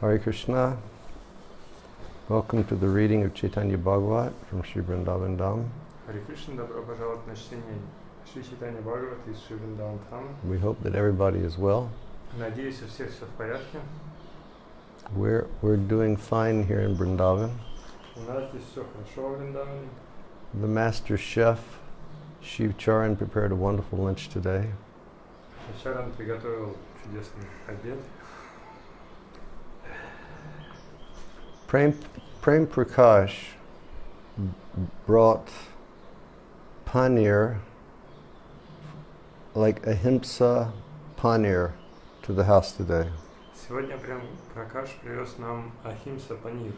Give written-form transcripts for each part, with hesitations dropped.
Hare Krishna. Welcome to the reading of Chaitanya Bhagavata from Sri Vrindavan Dham. Hare Krishna, добро пожаловать на чтение Шри Chaitanya Bhagavata из Шри Vrindavan Dham. We hope that everybody is well. Надеюсь, у всех все в порядке. We're doing fine here in Vrindavan. У нас здесь все хорошо в Вриндаване. The master chef, Shiv Charan, prepared a wonderful lunch today. Чаран приготовил чудесный обед. Prem Prakash brought paneer, like ahimsa paneer, to the house today. Сегодня прям Пракаш привез нам ахимса панир.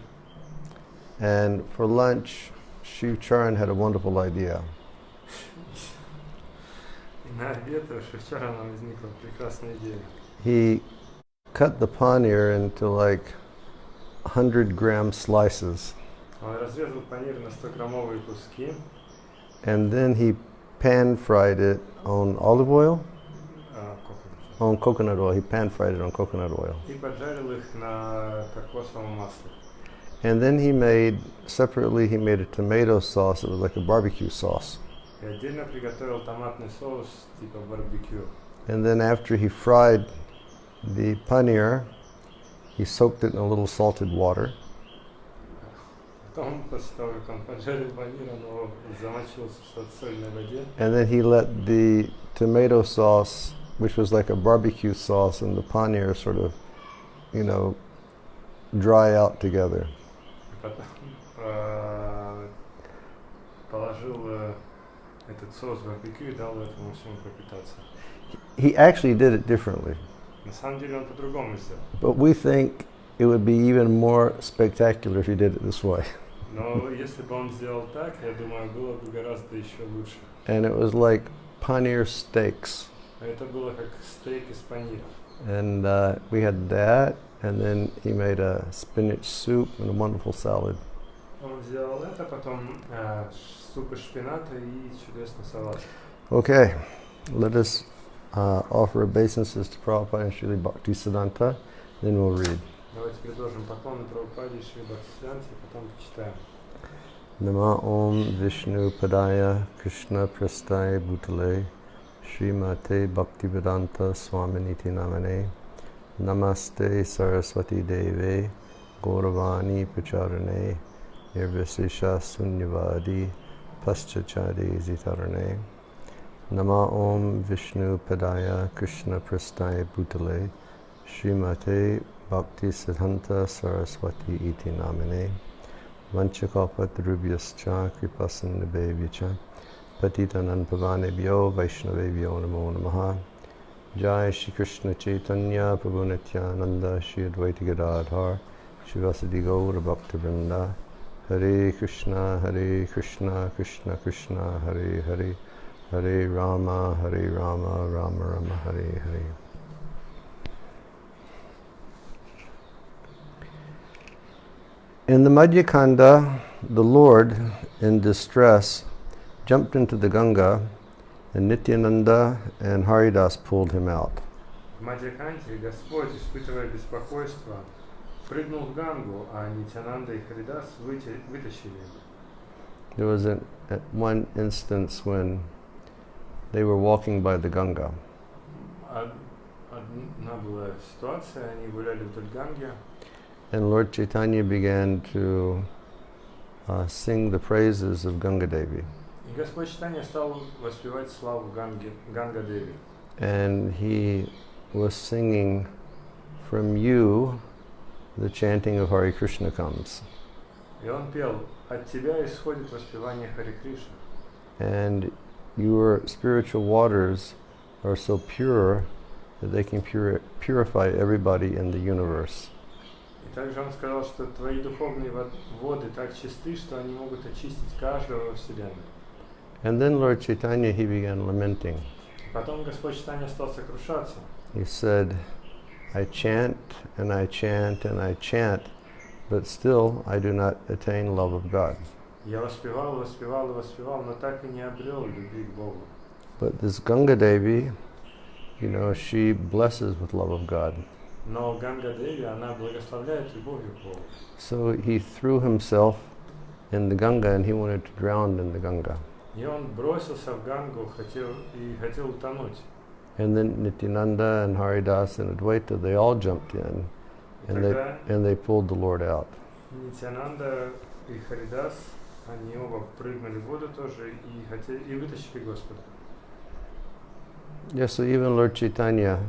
And for lunch, Shiv Charan had a wonderful idea. И на обед у Шри нам возникла прекрасная идея. He cut the paneer into like 100-gram slices. Он разрезал панир на 100-граммовые куски. And then he pan-fried it on olive oil? On coconut oil. He pan-fried it on coconut oil. И поджарил их на кокосовом масле. And then he made a tomato sauce. It was like a barbecue sauce. И отдельно приготовил томатный соус типа барбекю. And then after he fried the paneer, he soaked it in a little salted water. Потом, после того, как он поджарил панир, он его замочил в сольной воде. And then he let the tomato sauce, which was like a barbecue sauce, and the paneer sort of, dry out together. Потом положил этот соус в барбекю и дал этому всему пропитаться. He actually did it differently. На самом деле он по-другому сделал. But we think it would be even more spectacular if he did it this way. Но если бы он сделал так, я думаю, было бы гораздо еще лучше. And it was like paneer steaks. Это было как стейк из панира. And we had that, and then he made a spinach soup and a wonderful salad. Он сделал это, потом суп из шпината и чудесный салат. Okay, let us offer obeisances to Prabhupada and Srila Bhaktisiddhanta, then we'll read. Давайте предложим поклоны Прабхупаде и Шри Бхактисиданте, и потом почитаем. Nama Om Vishnu Padaya Krishna Prasthaya Bhutale Srimate Bhaktivedanta Swaminiti Namane Namaste Saraswati Deve Gauravani Pacharane Nirvisesha Sunyavadi Paschachade Zitarane Nama Om Vishnu Padaya Krishna Prasthaya Bhutale Srimate Bhaktisiddhanta Saraswati Iti Namane Vanchakalpatarubhyascha Kripasannabhevyacha Patitanam Pavanebhyo Vaishnavebhyo Namo Namaha Jai Shri Krishna Chaitanya Prabhu Nityananda Shri Advaita Gadadhar Shri Vasadi Gaura Bhakta Vrinda Hare Krishna Krishna Krishna Hare Hare Hare Rama Rama Rama Hare Hare. In the Madhya Kanda, the Lord, in distress, jumped into the Ganga, and Nityananda and Haridas pulled him out. В Мадьяканте Господь, испытывая беспокойство, прыгнул в Гангу, а Нитянанда и Харидас вытащили его. There was at one instance when they were walking by the Ganga. Одна была ситуация, они гуляли вдоль Ганги. And Lord Chaitanya began to sing the praises of Ganga Devi. И Господь Чайтанья стал воспевать славу Ганга Деви. And he was singing, "From you, the chanting of Hare Krishna comes." И он пел: от тебя исходит воспевание Харе Кришна. And your spiritual waters are so pure that they can purify everybody in the universe. И также он сказал, что твои духовные воды так чисты, что они могут очистить каждого во Вселенной. And then Lord Chaitanya, he began lamenting. Потом Господь Чайтанья стал сокрушаться. He said, I chant and I chant and I chant, but still I do not attain love of God. Я воспевал, но так и не обрел любви к Богу. But this Ganga Devi, she blesses with love of God. Но Ганга Деви, она благословляет любовью к Богу. So he threw himself in the Ganga and he wanted to drown in the Ganga. И он бросился в Гангу хотел утонуть. And then Nityananda and Haridas and Advaita, they all jumped in and they pulled the Lord out. Нитянанда и Харидас, они оба прыгнули в воду тоже и вытащили Господа. Yeah, so even Lord Chaitanya,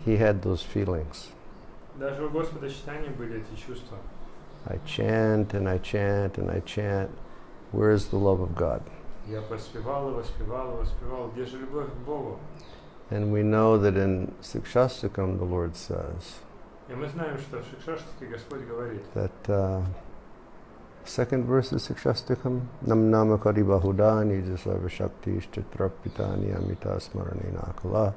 he had those feelings. Даже у Господа Чайтаньи были эти чувства. I chant and I chant and I chant. Where is the love of God? Я воспевал, где же любовь к Богу? And we know that in Sikshastakam the Lord says И мы знаем, что в Шикшаштаке Господь говорит. That second verse of Sikshastakam, Nam Nama Kari Bahudani Jasava Shakti Ishchitrapitani Amita Smaranena Kala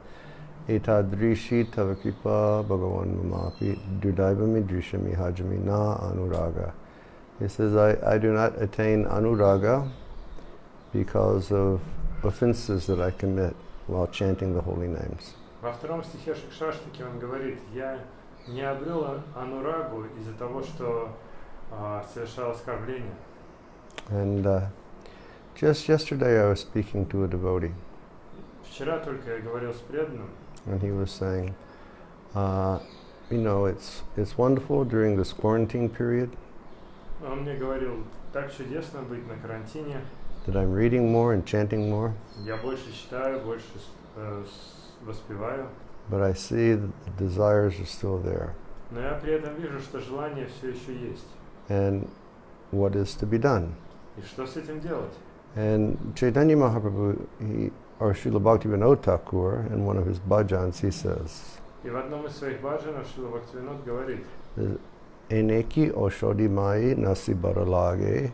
Etadrishi Tavakipa Bhagavan Mamapi Dudaivami Drishami Hajami Na Anuraga. He says, I do not attain Anuraga because of offenses that I commit while chanting the holy names. Во втором стихе Шикшаштаки он говорит, я не обрел анурагу из-за того, что совершал оскорбление. And just yesterday I was speaking to a devotee. Вчера только я говорил с преданным. And he was saying, you know, it's wonderful during this quarantine period. Он мне говорил, так чудесно быть на карантине. That I'm reading more and chanting more. Я больше читаю, больше воспеваю. But I see that the desires are still there. Но я при этом вижу, что желание все еще есть. And what is to be done? И что с этим делать? And Chaitanya Mahaprabhu, or Srila Bhaktivinoda Thakur, in one of his bhajans, he says, И в одном из своих баджанов Шрила Бхактивинод говорит, Eneki Oshodi Mai Nasi Baralage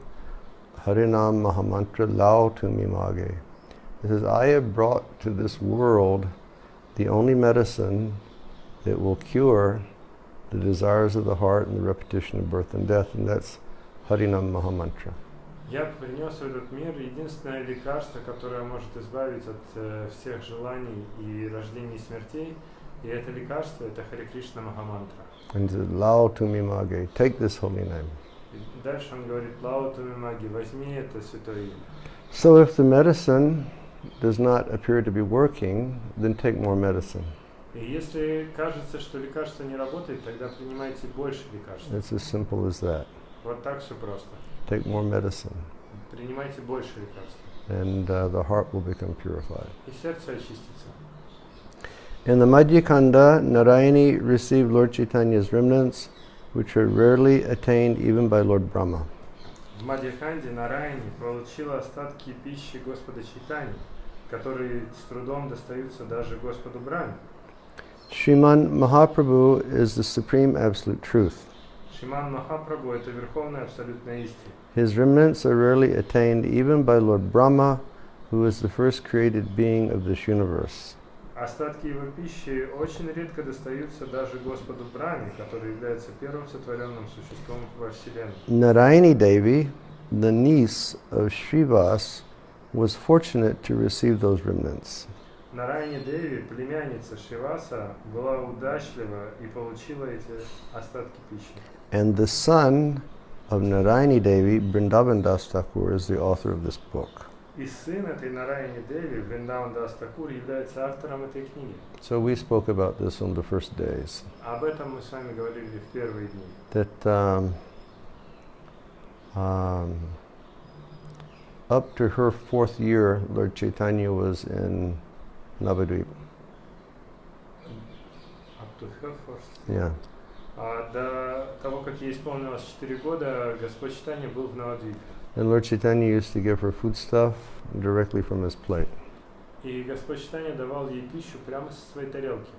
Harinam Mahamantra Lao Tumi Mage. He says, I have brought to this world the only medicine that will cure the desires of the heart and the repetition of birth and death, and that's Harinam Mahamantra. Я принес в этот мир единственное лекарство, которое может избавить от всех желаний и рождений и смертей, и это лекарство, это Харе Кришна Махамантра. And he says, Lao Tumi Mage, take this holy name. И дальше он говорит, Лао Туми Маги, возьми это святое имя. So if the medicine does not appear to be working, then take more medicine. И если кажется, что лекарство не работает, тогда принимайте больше лекарств. It's as simple as that. Вот так все просто. Take more medicine, Принимайте больше лекарств. and the heart will become purified. И сердце очистится. In the Madhyakanda, Narayani received Lord Chaitanya's remnants, which are rarely attained even by Lord Brahma. В Мадьяканде Нараяни получила остатки пищи Господа Чайтаньи, которые с трудом достаются даже Господу Брахме. Sriman Mahaprabhu is the supreme absolute truth. Шриман Махапрабху – это верховная абсолютная истина. His remnants are rarely attained even by Lord Brahma, who is the first created being of this universe. Остатки его пищи очень редко достаются даже Господу Брахме, который является первым сотворенным существом во Вселенной. Narayani Devi, the niece of Srivas, was fortunate to receive those remnants. Нараяни Деви, племянница Шриваса, была удачлива и получила эти остатки пищи. And the son of Narayani Devi, Vrindavan Das Thakur, is the author of this book. И сын этой Нараяни Деви, Вриндаван Дас Такур, является автором этой книги. So we spoke about this on the first days. Об этом мы с вами говорили в первые дни. That up to her 4th year, Lord Chaitanya was in Navadvip. Up to her first. Yeah. До того, как ей исполнилось 4 года, Господь Чайтанья был в Навадвипе. And Lord Chaitanya used to give her foodstuff directly from his plate. И Господь Чайтанья давал ей пищу прямо со своей тарелки.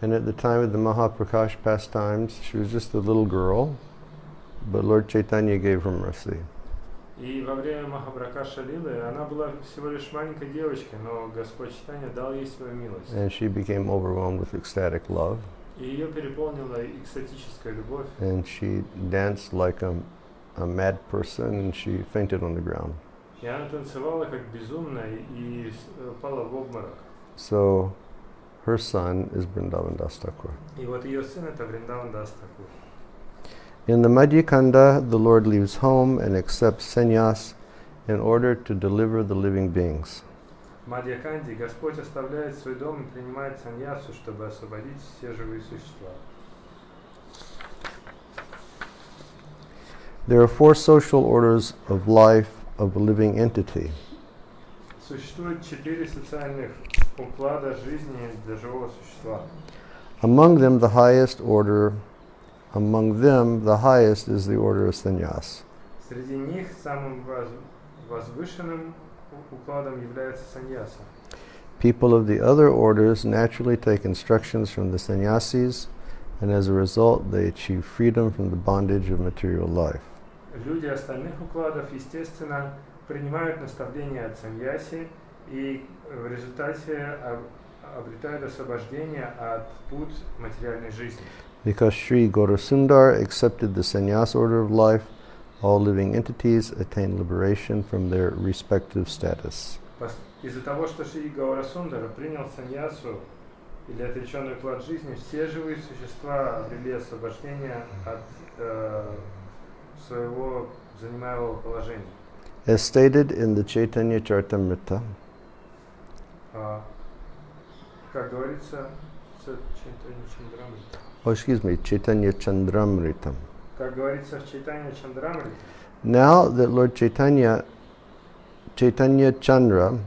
And at the time of the Mahaprakash pastimes, she was just a little girl, but Lord Chaitanya gave her mercy. И во время Махапракаша Лилы она была всего лишь маленькой девочкой, но Господь Чайтанья дал ей свою милость. And she became overwhelmed with ecstatic love. И ее переполнила экстатическая любовь. And she danced like a mad person, and she fainted on the ground. И она танцевала как безумная и упала в обморок. So Her son is Vrindavan Das Thakur. И вот ее сын это Вриндаван Дас Такур. In the Madhya Kanda, the Lord leaves home and accepts sannyas in order to deliver the living beings. В Мадьяканде Господь оставляет свой дом и принимает саньясу, чтобы освободить все живые существа. There are 4 social orders of life of a living entity. Существует 4 социальных уклада жизни для живого существа. Among them, the highest is the order of sannyas. Среди них самым возвышенным укладом является саньяса. People of the other orders naturally take instructions from the sannyasis, and as a result, they achieve freedom from the bondage of material life. Люди остальных укладов, естественно, принимают наставления от саньяси и в результате обретают освобождение от пут материальной жизни. Because Sri Gaurasundar accepted the sannyas order of life, all living entities attain liberation from their respective status. Из-за того, что Шри Гаурасундара принял саньясу или отреченный уклад жизни, все живые существа обрели освобождение от своего занимаемого положения. As stated in the Chaitanya Charitamrita, как говорится, Chaitanya Chandramritam. Как говорится в Чайтанья Чандрамрите, Now that Lord Chaitanya Chandra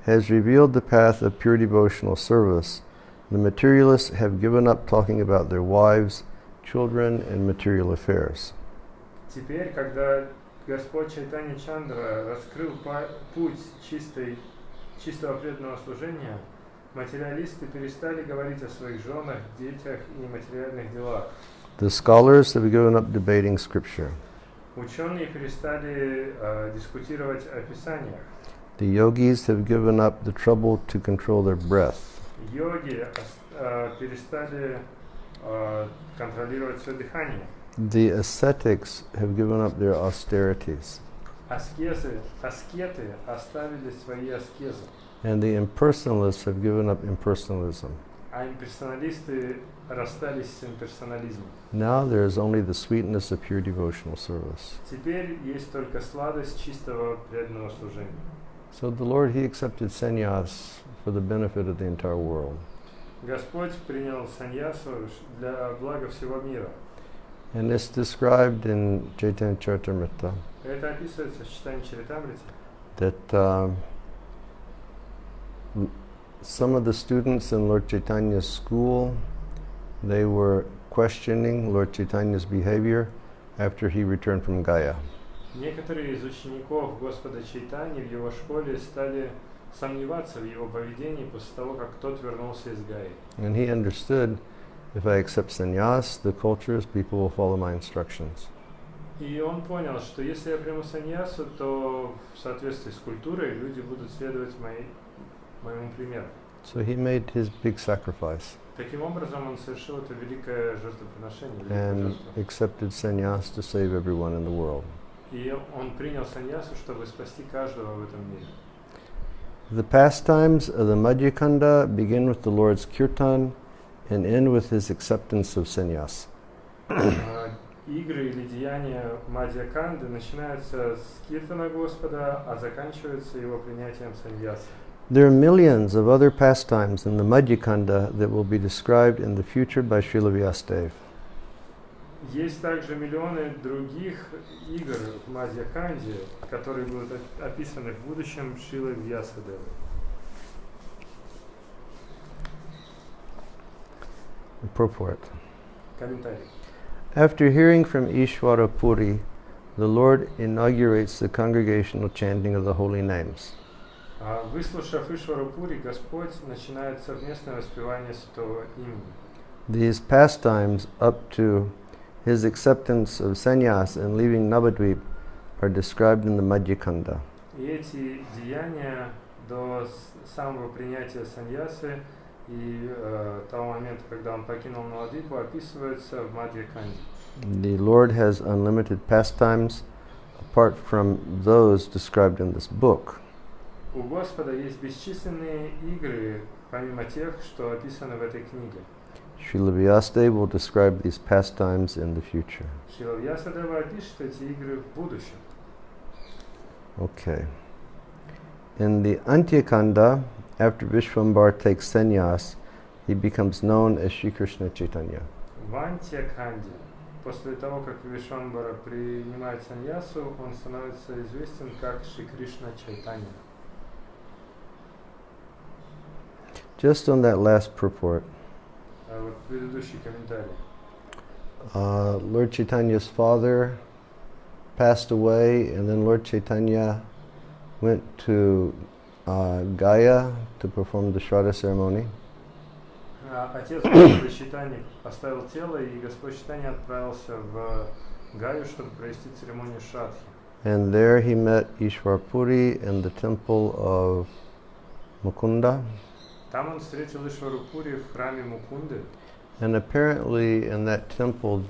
has revealed the path of pure devotional service, the materialists have given up talking about their wives, children, and material affairs. теперь, когда Господь Чайтанья Чандра раскрыл путь чистого преданного служения, материалисты перестали говорить о своих женах, детях и материальных делах. The scholars have given up debating scripture. Ученые перестали дискутировать о Писаниях. The yogis have given up the trouble to control their breath. Йоги перестали контролировать свое дыхание. The ascetics have given up their austerities. Аскеты оставили свои аскезы. And the impersonalists have given up impersonalism. А имперсоналисты расстались с имперсонализмом. Now there is only the sweetness of pure devotional service. Теперь есть только сладость чистого преданного служения. So the Lord, He accepted sannyas for the benefit of the entire world. Господь принял саньясу для блага всего мира. And it's described in Chaitanya Charitamrita Это описывается в Чайтанья Чаритамрите, that some of the students in Lord Chaitanya's school, they were questioning Lord Chaitanya's behavior after he returned from Gaya. некоторые из учеников Господа Чайтаньи в его школе стали сомневаться в его поведении после того, как тот вернулся из Гаи. And he understood, if I accept sannyas, the cultures, people will follow my instructions. И он понял, что если я приму саньясу, то в соответствии с культурой люди будут следовать моему примеру. So he made his big sacrifice Таким образом, он совершил это великое жертвоприношение, and accepted sannyas to save everyone in the world. И он принял саньясу, чтобы спасти каждого в этом мире. The pastimes of the Madhya Kanda begin with the Lord's kirtan and end with his acceptance of sannyas. Игры или деяния Мадья-канды начинаются с киртана Господа, а заканчиваются его принятием саньясы. There are millions of other pastimes in the Madhya Kanda that will be described in the future by Srila Vyasadeva. Есть также миллионы других игр в Мадья-канде, которые будут описаны в будущем Шрилой Вьясадевой. Purport. Комментарий. After hearing from Ishvara Puri, the Lord inaugurates the congregational chanting of the holy names. Выслушав Ишвару Пури, Господь начинает совместное воспевание Святого имени. These pastimes up to his acceptance of sannyas and leaving Navadvip are described in the Madhya Kanda. И эти деяния до самого принятия саньясы и того момента, когда он покинул Навадвипу, описываются в Мадья-канде. The Lord has unlimited pastimes apart from those described in this book. У Господа есть бесчисленные игры, помимо тех, что описано в этой книге. Srila Vyasadeva will describe these pastimes in the future. Шрила Вьясадева опишет эти игры в будущем. Okay. In the Antyakanda, after Vishwambar takes sannyas, he becomes known as Sri Krishna Chaitanya. В Антьяканде, после того, как Вишвамбара принимает саньясу, он становится известен как Шри Кришна Чайтанья. Just on that last purport, Вот предыдущий комментарий. Lord Chaitanya's father passed away, and then Lord Chaitanya went to Gaya to perform the Shraddha ceremony. Отец Господа Чайтаньи оставил тело, и Господь Чайтанья отправился в Гаю, чтобы провести церемонию Шрадхи. And there he met Ishwar Puri in the temple of Mukunda. Там он встретил Ишвару Пури в храме Мукунды. And apparently in that temple,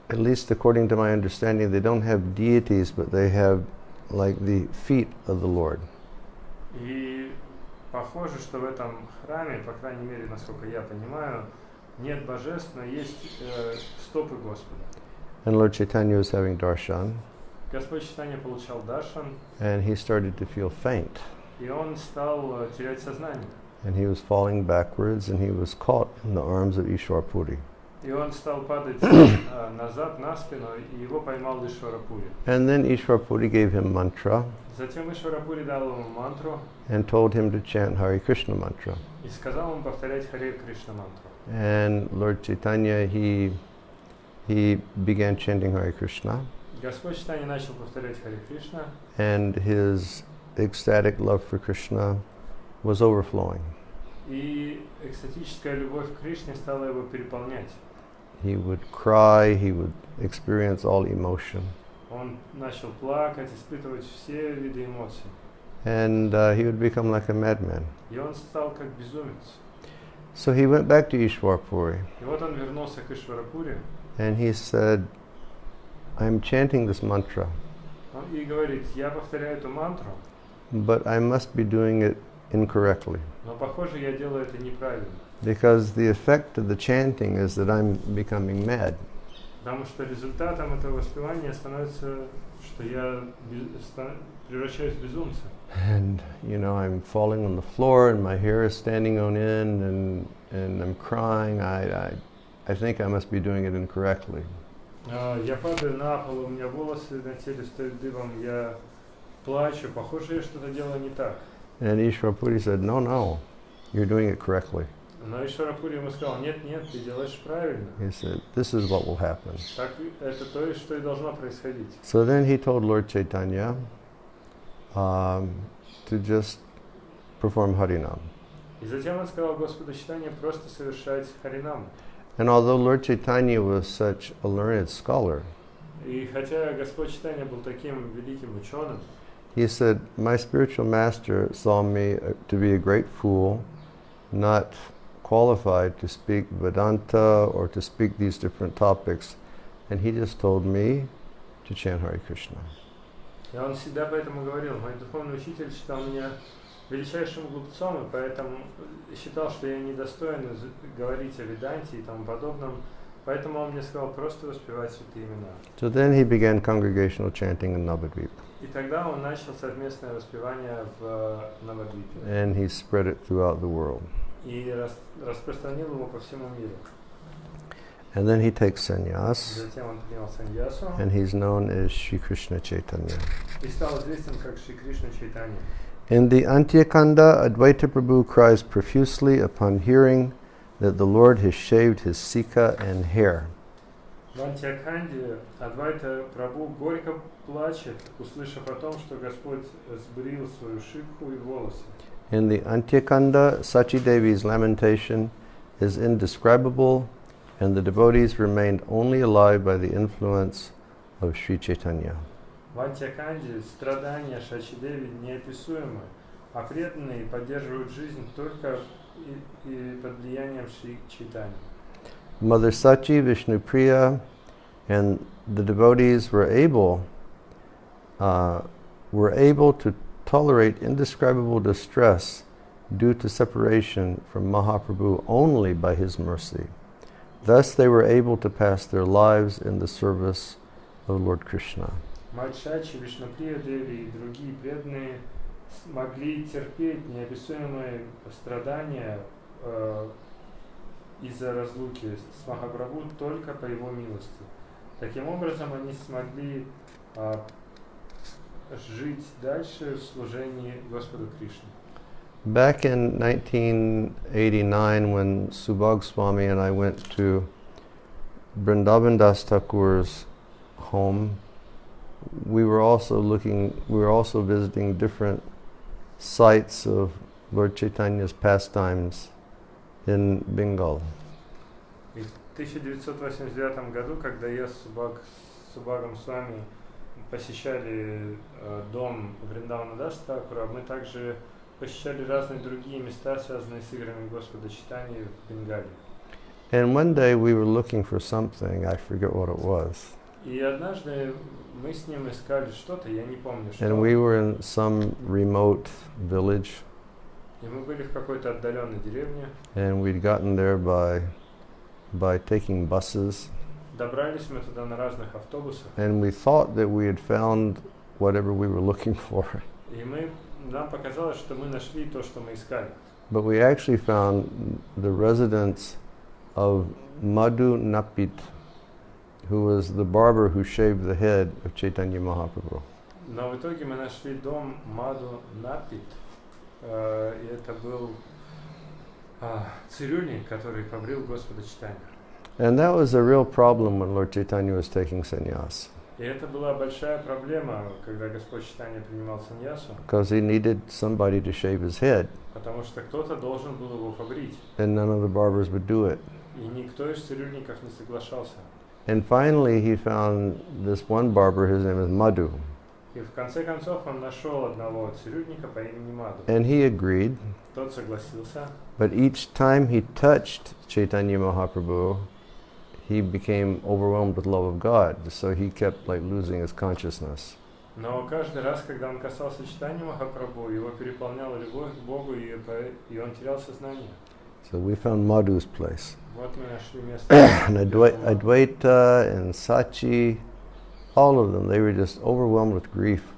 at least according to my understanding, they don't have deities, but they have like the feet of the Lord. И похоже, что в этом храме, по крайней мере, насколько я понимаю, нет божеств, но есть стопы Господа. And Lord Chaitanya was having darshan, Господь Чайтанья получал даршан, and he started to feel faint. и он стал терять сознание. And he was falling backwards, and he was caught in the arms of Ishwar Puri. И он стал падать назад, на спину, и его поймал Ишвара Пури. And then Ishwar Puri gave him mantra Затем Ишвара Пури дал ему мантру and told him to chant Hare Krishna mantra. и сказал ему повторять Харе Кришна мантру. And Lord Chaitanya, he began chanting Hare Krishna, Господь Чайтанья начал повторять Харе Кришна, and his ecstatic love for Krishna was overflowing. и экстатическая любовь к Кришне стала его переполнять. He would cry, he would experience all emotion, Он начал плакать, испытывать все виды эмоций. and he would become like a madman. И он стал как безумец. So he went back to Ishwar Puri, И вот он вернулся к Ишвара Пури, and he said, I'm chanting this mantra, и говорит: я повторяю эту мантру, but I must be doing it incorrectly, но похоже, я делаю это неправильно. because the effect of the chanting is that I'm becoming mad. Потому что результатом этого воспевания становится, что я превращаюсь в безумца. And I'm falling on the floor, and my hair is standing on end, and I'm crying. I think I must be doing it incorrectly. Я падаю на пол, у меня волосы на теле стоят дыбом, я плачу, похоже, я что-то делаю не так. And Ishwar Puri said, no, you're doing it correctly. Но Ишвара Пури ему сказал: нет, ты делаешь правильно. He said, this is what will happen. Так это то, что и должно происходить. So then he told Lord Chaitanya to just perform Harinam. И затем он сказал Господу Чайтанье просто совершать Харинам. And although Lord Chaitanya was such a learned scholar, И хотя Господь Чайтанья был таким великим ученым, he said, my spiritual master saw me to be a great fool, not qualified to speak Vedanta or to speak these different topics, and he just told me to chant Hare Krishna. и он всегда поэтому говорил: мой духовный учитель считал меня величайшим глупцом, и поэтому считал, что я недостоин говорить о Веданте и тому подобном, поэтому он мне сказал просто воспевать святые имена. So then he began congregational chanting in Navadvip, И тогда он начал совместное воспевание в Навадвипе and he spread it throughout the world. и распространил его по всему миру. And then he takes sannyas, Затем он принял саньясу and he's known as Sri Krishna Chaitanya. и стал известен как Шри Кришна Чайтанья. In the Antyakanda, Advaita Prabhu cries profusely upon hearing that the Lord has shaved his sika and hair. В Антьяканде Адвайта Прабху горько плачет, услышав о том, что Господь сбрил свою шипку и волосы. In the Antyakanda, Sachi Devi's lamentation is indescribable, and the devotees remained only alive by the influence of Sri Chaitanya. В Антьяканде страдания Шачидеви неописуемы, а преданные поддерживают жизнь только и под влиянием Шри Чайтаньи. Mother Sachi, Vishnupriya, and the devotees were able to tolerate indescribable distress due to separation from Mahaprabhu only by his mercy. Thus they were able to pass their lives in the service of Lord Krishna. Мать Шачи, Вишнуприя Деви и другие преданные могли терпеть неописуемые страдания из-за разлуки с Махапрабху только по его милости. Таким образом, они смогли жить дальше в служении Господу Кришне. Back in 1989, when Subhag Swami and I went to Vrindavan Das Thakur's home, we were also visiting different sites of Lord Chaitanya's pastimes in Bengal. И в 1989 году, когда я с Субхагом Свами посещали дом Вриндавана Дас Thakura, мы также посещали разные другие места, связанные с играми Господа Чайтаньи в Бенгале. And one day we were looking for something, I forget what it was. И однажды мы с ним искали что-то, я не помню что. And we were in some remote village. И мы были в какой-то отдаленной деревне. And we'd gotten there by taking buses. Добрались мы туда на разных автобусах. And we thought that we had found whatever we were looking for. И нам показалось, что мы нашли то, что мы искали. But we actually found the residence of Madhu Napit, who was the barber who shaved the head of Chaitanya Mahaprabhu. Но в итоге мы нашли дом Мадху Напит, и это был цирюльник, который побрил Господа Чайтанью. And that was a real problem when Lord Chaitanya was taking sannyas. И это была большая проблема, когда Господь Чайтанья принимал саньясу. Because he needed somebody to shave his head. Потому что кто-то должен был его побрить. And none of the barbers would do it. И никто из цирюльников не соглашался. And finally he found this one barber, his name is Madhu. И в конце концов он нашел одного цирюльника по имени Мадху. And he agreed. Тот согласился. But each time he touched Chaitanya Mahaprabhu, he became overwhelmed with love of God, so he kept losing his consciousness. Но каждый раз, когда он касался Чайтаньи Махапрабху, его переполняла любовь к Богу, и он терял сознание. So we found Madhu's place. Вот мы нашли место. And Advaita and Sachi, all of them, they were just overwhelmed with grief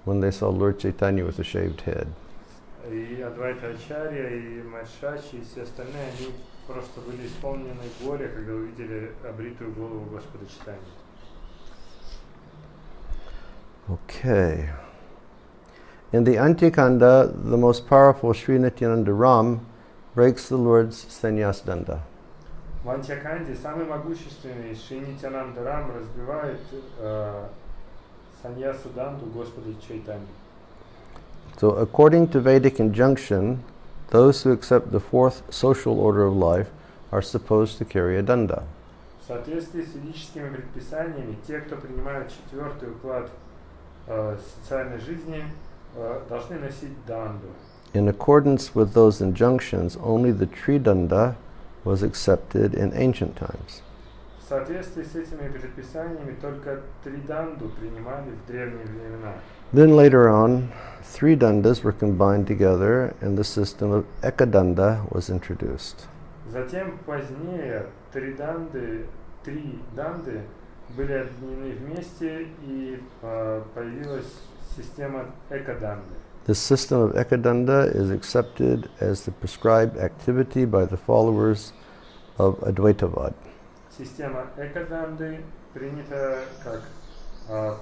when they saw Lord Chaitanya with a shaved head. И Адвайта Ачарья, и Мачачи, и все остальные, они просто были исполнены горя, когда увидели обритую голову Господа Чайтаньи. Okay. In the Antyakanda, the most powerful Sri Nityananda Ram breaks the Lord's sannyas danda. В Антьяканде самый могущественный Шри Нитьянанда Рам разбивает саньясу данду Господа Чайтаньи. So according to Vedic injunction, those who accept the fourth social order of life are supposed to carry a danda. В соответствии с ведическими предписаниями, те, кто принимают четвертый уклад социальной жизни, должны носить данду. In accordance with those injunctions, only the Tridanda was accepted in ancient times. В соответствии с этими предписаниями только три данду принимали в древние времена. Then later on, three dandas were combined together and the system of ekadanda was introduced. Затем позднее три данды были объединены вместе и появилась система экаданды. The system of ekadanda is accepted as the prescribed activity by the followers of Advaitavad. Система экаданды принята как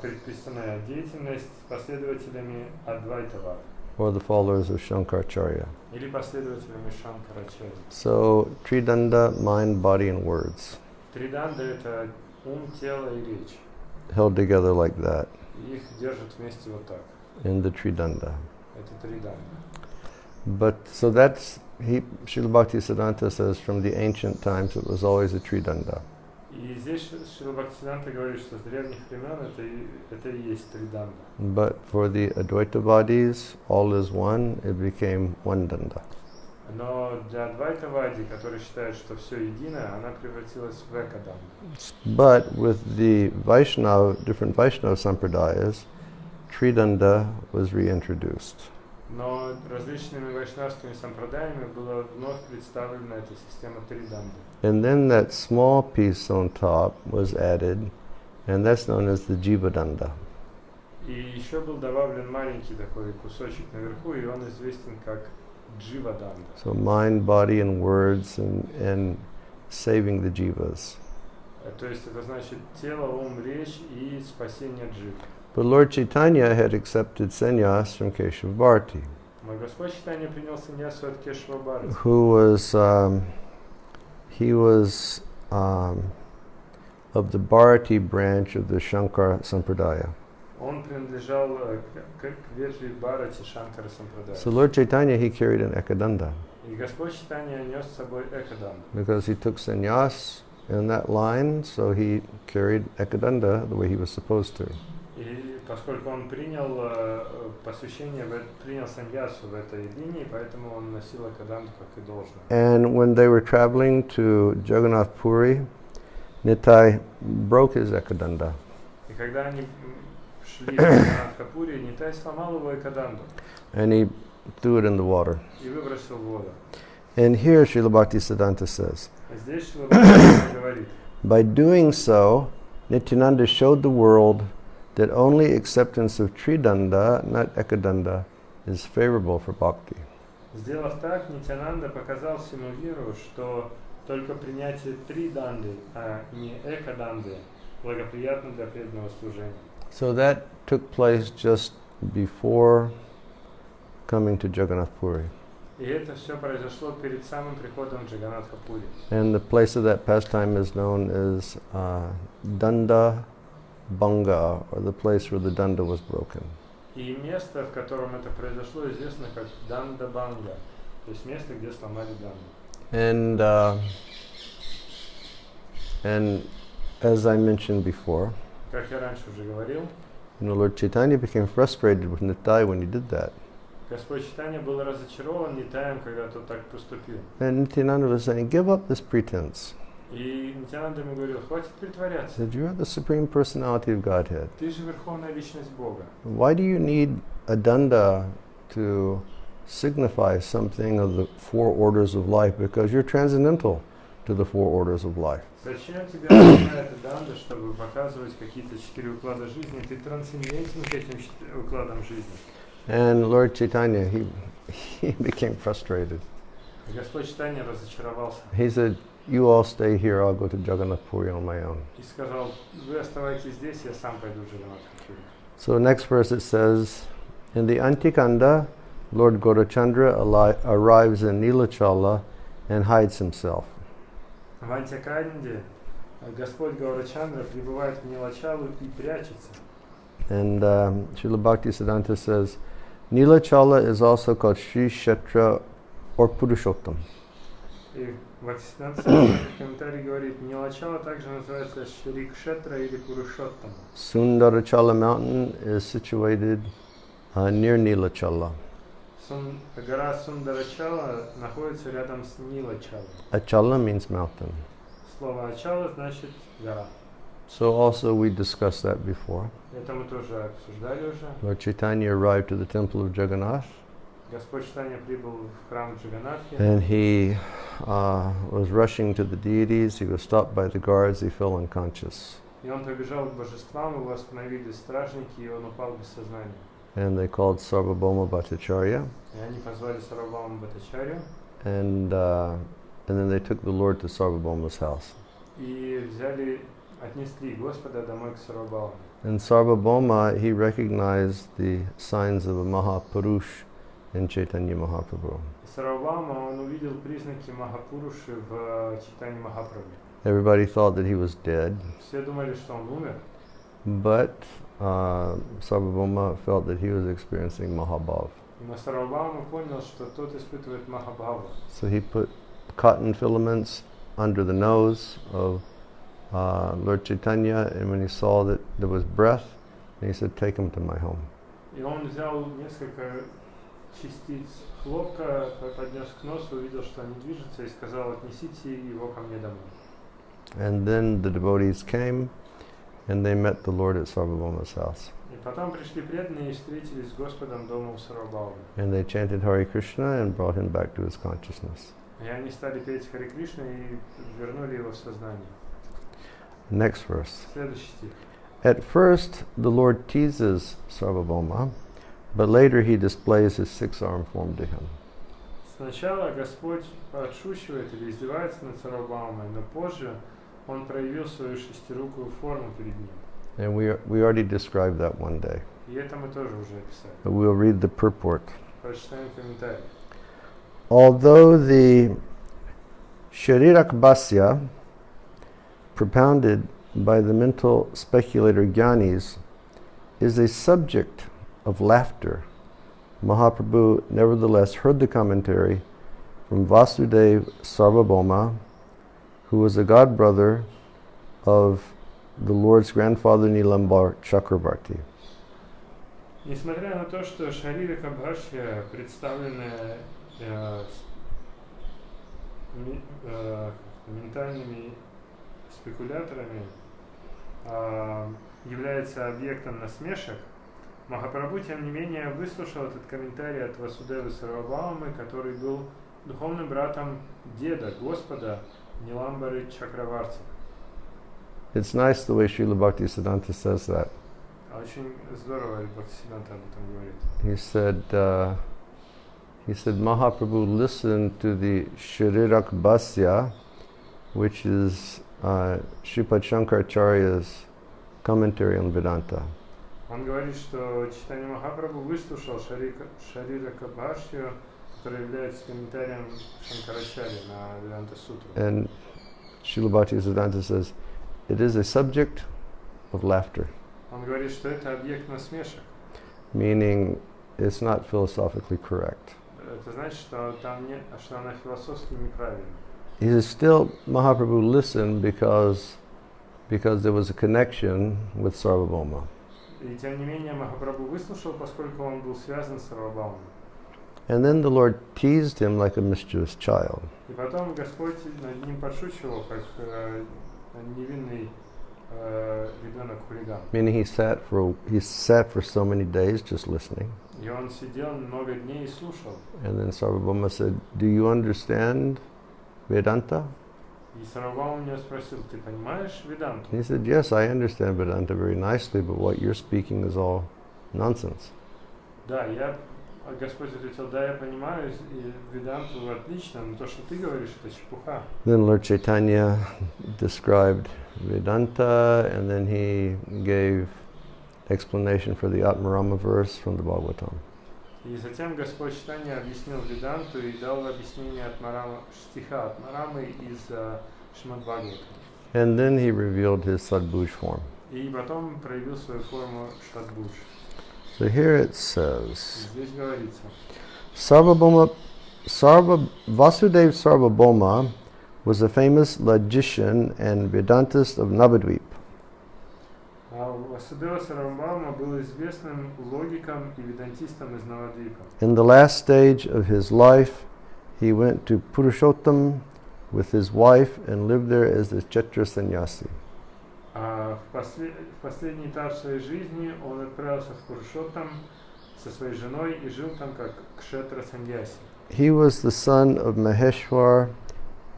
предписанная деятельность последователями Адвайтава. Or the followers of Shankaracharya. Или последователями Шанкарачарьи. So, Tridanda, mind, body, and words. Три данды — это ум, тело и речь. Held together like that. Их держат вместе вот так. In the Tridanda. Это три данды. But so that's, Srila Bhaktisiddhanta says from the ancient times it was always a Tridanda. И здесь Шрила Бхактисиданта говорит, что с древних времен это и есть три данда. But for the Advaitavadis, all is one, it became one danda. Но для Адвайтавади, который считает, что все едино, она превратилась в экаданду. But with the Vaishnava, different Vaishnava sampradayas, Tridanda was reintroduced. Но различными вайшнавскими сампрадаями была вновь представлена эта система Триданды. And then that small piece on top was added, and that's known as the Jivadanda. И еще был добавлен маленький такой кусочек наверху, и он известен как Дживаданда. So mind, body, and words, and saving the jivas. То есть это значит тело, ум, речь и спасение джив. But Lord Chaitanya had accepted sannyas from Keshav Bharati, Мой Господь Чайтанья принял саньясу от Кешава Бхарати. who was of the Bharati branch of the Shankara Sampradaya. Он принадлежал к ветви Бхарати Шанкара Сампрадая. So Lord Chaitanya, he carried an ekadanda И Господь Чайтанья нес с собой Экаданду. because he took sannyas in that line, so he carried ekadanda the way he was supposed to. И поскольку он принял посвящение, принял саньясу в этой линии, поэтому он носил Экаданду как и должно. And when they were traveling to Jagannath Puri, Nitai broke his ekadanda. И когда они шли на Капури, Нитай сломал его Экаданду And he threw it in the water. и выбросил в воду. And here Srila Bhaktisiddhanta says, А здесь Шрила Бхактисиддханта говорит, by doing so, Nityananda showed the world that only acceptance of Tridanda, not Ekadanda, is favorable for bhakti. сделав так, Нитянанда показал всему миру, что только принятие Триданды, а не Экаданды, благоприятно для преданного служения. So that took place just before coming to Jagannath Puri. И это все произошло перед самым приходом Джаганнатха Пури. And the place of that pastime is known as Danda Banga, or the place where the danda was broken. И место, в котором это произошло, известно как Данда Банга, то есть место, где сломали данду. And as I mentioned before, Как я раньше уже говорил, Lord Chaitanya became frustrated with Nitai when he did that. Господь Чайтанья был разочарован Нитаем, когда тот так поступил. And Nityananda was saying, give up this pretense. И Нитянанда ему говорил, хватит притворяться. That you are the Supreme Personality of Godhead. Ты же Верховная Личность Бога. Why do you need a danda to signify something of the four orders of life? Because you're transcendental to the four orders of life. Зачем тебе нужна эта данда, чтобы показывать какие-то 4 уклада жизни? Ты трансцендентен к этим укладам жизни. And Lord Chaitanya, he became frustrated. И Господь Чайтанья разочаровался. He said, you all stay here, I'll go to Jagannath Puri on my own. И сказал, вы оставайтесь здесь, я сам пойду в Джаганнатх Пури. So next verse it says, in the Antikanda, Lord Gaurachandra arrives in Nilachala and hides himself. В Антиканде Господь Гаурачандра прибывает в Нилачалу и прячется. And Srila Bhaktisiddhanta says, Nilachala is also called Sri Kshetra or Purushottam. И Бхактисиддханта в комментарии говорит, Нилачала также называется Шри Кшетра или Пурушоттама. Sundarachala mountain is situated near Nilachala. Гора Сундарачала находится рядом с Нилачалой. Achala means mountain. Слово Ачала значит гора. So also we discussed that before. Это мы тоже обсуждали уже. Lord Chaitanya arrived to the temple of Jagannath. Господь Чайтанья прибыл в храм Джаганнатхи. And he was rushing to the deities. He was stopped by the guards. He fell unconscious. И он побежал к божествам, его остановили стражники, и он упал без сознания. And they called Sarvabhauma Bhattacharya. И они позвали Сарвабхауму Бхаттачарью. And then they took the Lord to Sarvabhauma's house. И отнесли Господа домой к Сарвабхауме. And Sarvabhauma, he recognized the signs of a Mahapurush in Chaitanya Mahaprabhu. Сарвабхаума, он увидел признаки Махапуруши в Чайтанье Махапрабху. Everybody thought that he was dead, Все думали, что он умер, but Sarvabhauma felt that he was experiencing Mahabhav. но Сарвабхаума понял, что тот испытывает Махабхаву. So he put cotton filaments under the nose of Lord Chaitanya, and when he saw that there was breath, he said, take him to my home. И он взял несколько частиц хлопка, поднес к носу, увидел, что они движутся, и сказал, отнесите его ко мне домой. And then the devotees came, and they met the Lord at Sarvabhauma's house. И потом пришли преданные и встретились с Господом дома у Сарвабхаумы. And they chanted Hare Krishna and brought him back to his consciousness. И они стали петь Харе Кришну и вернули его в сознание. Next verse. Следующий стих. At first, the Lord teases Sarvabhauma, but later he displays his six-armed form to him. Сначала Господь подшучивает или издевается над Сарвабхаумой, но позже Он проявил свою шестирукую форму перед ним. And we already described that one day. И это мы тоже уже описали. But we'll read the purport. Прочитаем комментарий. Although the Sharirakbhasya propounded by the mental speculator Gyanis is a subject of laughter, Mahaprabhu nevertheless heard the commentary from Vasudeva Sarvabhauma, who was a god brother of the Lord's grandfather Nilambar Chakravarti. Несмотря на то, что Шаририка Бхашья, представленная ментальными спекуляторами, является объектом насмешек, Махапрабху, тем не менее, выслушал этот комментарий от Васудевы Сарвабхаумы, который был духовным братом деда Господа Ниламбары Чакраварти. It's nice the way Srila Bhaktisiddhanta says that. Очень здорово Бхактисиддханта об этом говорит. He said Mahaprabhu listened to the Sharirakbhasya, which is Sripad Shankaracharya's commentary on Vedanta. Он говорит, что Чайтанья Махапрабху выслушал Шарирака Бхашью, который является комментарием Шанкарачарьи на Веданта Сутру. And Srila Bhaktisiddhanta says, it is a subject of laughter. Он говорит, что это объект насмешек. Meaning, it's not philosophically correct. Это значит, что там нет, что она философски неправильна. He says, still Mahaprabhu listened because there was a connection with Sarvabhauma. И тем не менее Махапрабху выслушал, поскольку он был связан с Сарвабхаумой. And then the Lord teased him like a mischievous child. И потом Господь над ним подшучивал, как невинный ребенок-хулиган. Meaning he sat for so many days just listening. И он сидел много дней и слушал. And then Sarvabhauma said, do you understand Vedanta? И Сарвабхаума у него спросил, ты понимаешь Веданту? He said, yes, I understand Vedanta very nicely, but what you're speaking is all nonsense. Да, Господь ответил, да, я понимаю Веданту отлично, но то, что ты говоришь, это чепуха. Then Lord Chaitanya described Vedanta, and then he gave explanation for the Atmarama verse from the Bhagavatam. И затем Господь Чайтанья объяснил Веданту и дал объяснение стиха Атмарамы из Шримад Бхагавата. And then he revealed his Sadbhuj form. И потом проявил свою форму Шадбуж. So here it says, Здесь говорится, Vasudeva Sarvabhauma was a famous logician and Vedantist of Navadvip. Васудева Сарвабхаума был известным логиком и ведантистом из Навадвипа. In the last stage of his life, he went to Purushottam with his wife and lived there as a Kshetra sannyasi. В последний этап своей жизни он отправился в Пурушоттам со своей женой и жил там как кшетра саньяси. He was the son of Maheshwar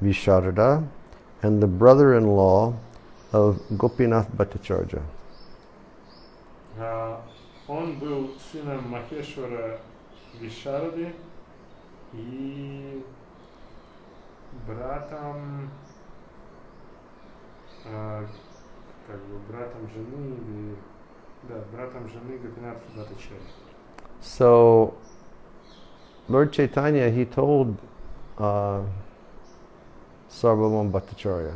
Visharada and the brother-in-law of Gopinath Bhattacharya. Он был сыном Махешвара Вишарады и братом братом жены Гопинатха Бхаттачарьи. So, Lord Chaitanya, he told Sarvabhauma Bhattacharya.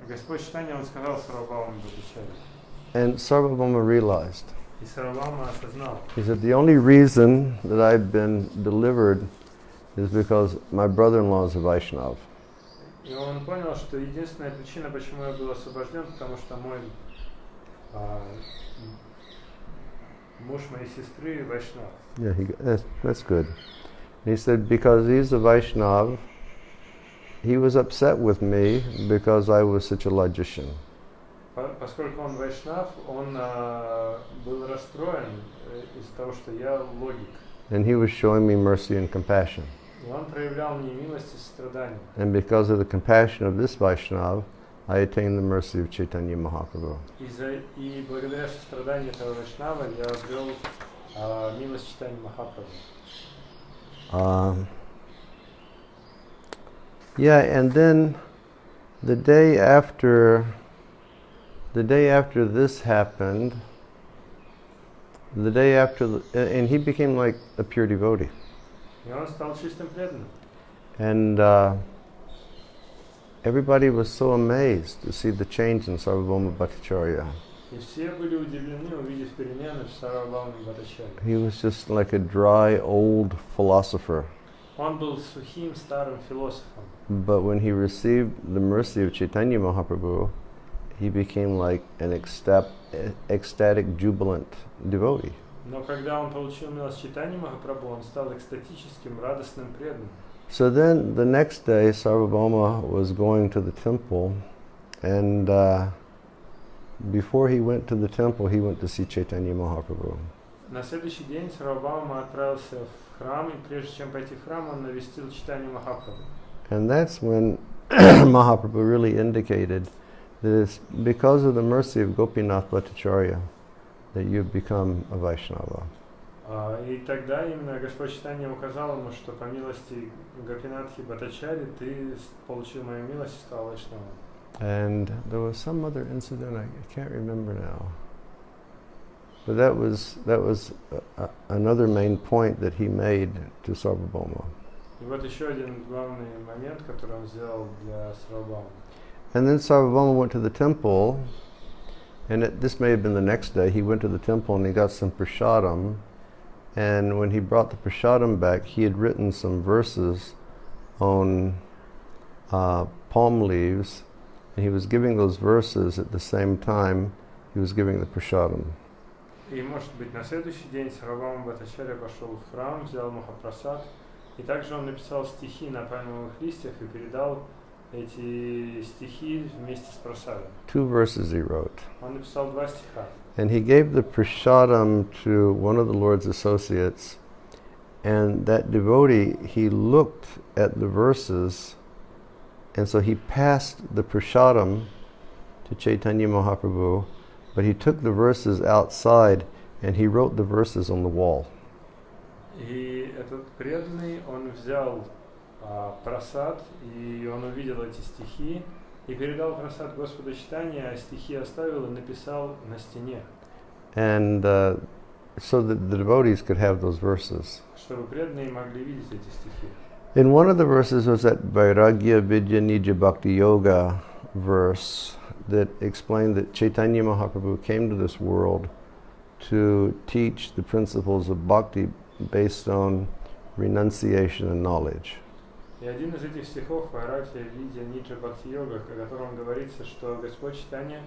Господь Чайтанья, он сказал Сарвабхауме Бхаттачарьи. And Sarvabhauma realized. И Сарвабхаума осознал. He said, the only reason that I've been delivered is because my brother-in-law is a Vaishnav. И он понял, что единственная причина, почему я был освобожден, потому что мой муж моей сестры Вайшнав. Yeah, that's good. And he said, because he's a Vaishnav, he was upset with me because I was such a logician. Поскольку он вайшнав, он был расстроен из-за того, что я логик. And he was showing me mercy and compassion. И он проявлял мне милость и сострадание. And because of the compassion of this Vaishnava, I attained the mercy of Chaitanya Mahaprabhu. И благодаря состраданию этого вайшнава я обрел милость Чайтаньи Махапрабху. Yeah, and then the day after this happened, and he became like a pure devotee. И он стал чистым преданным. And everybody was so amazed to see the change in Sarvabhauma Bhattacharya. И все были удивлены, увидев перемены в Сарвабхауме Бхаттачарье. He was just like a dry, old philosopher. Он был сухим старым философом. But when he received the mercy of Chaitanya Mahaprabhu, he became like an ecstatic, jubilant devotee. Но когда он получил милость Чайтаньи Махапрабху, он стал экстатическим, радостным преданным. So then the next day, Sarvabhauma was going to the temple, and before he went to the temple, he went to see Chaitanya Mahaprabhu. На следующий день Сарвабхаума отправился в храм, и прежде чем пойти в храм, он навестил Чайтанью Махапрабху. And that's when Mahaprabhu really indicated that it's because of the mercy of Gopinath Bhattacharya that you've become a Vaishnava. И тогда именно Господь Чайтанья указал ему, что по милости Гопинатхи Бхаттачарьи ты получил мою милость и стал вайшнавом. And there was some other incident I can't remember now, but that was another main point that he made to Sarvabhauma. И вот еще один главный момент, который он сделал для Сарвабхаума. And then Sarvabhauma went to the temple, and this may have been the next day. He went to the temple and he got some prasadam, and when he brought the prasadam back, he had written some verses on palm leaves, and he was giving those verses at the same time he was giving the prasadam. И, может быть, на следующий день Сарвабхаума Бхаттачарья пошел в храм, взял Махапрасад, и также он написал стихи на пальмовых листьях и передал эти стихи вместе с прасадом. 2 verses he wrote. Он написал 2 стиха. And he gave the prasadam to one of the Lord's associates, and that devotee, he looked at the verses, and so he passed the prasadam to Chaitanya Mahaprabhu, but he took the verses outside and he wrote the verses on the wall. И этот преданный, он взял прасад, и он увидел эти стихи, и передал прасад Господу Чайтанье, а стихи оставил и написал на стене. And so that the devotees could have those verses. Чтобы преданные могли видеть эти стихи. In one of the verses was that Vairagya Vidya Nija Bhakti Yoga verse that explained that Chaitanya Mahaprabhu came to this world to teach the principles of bhakti based on renunciation and knowledge. И один из этих стихов Вайрагья Видья Ниджа Бхакти Йога, в котором говорится, что Господь Чайтанья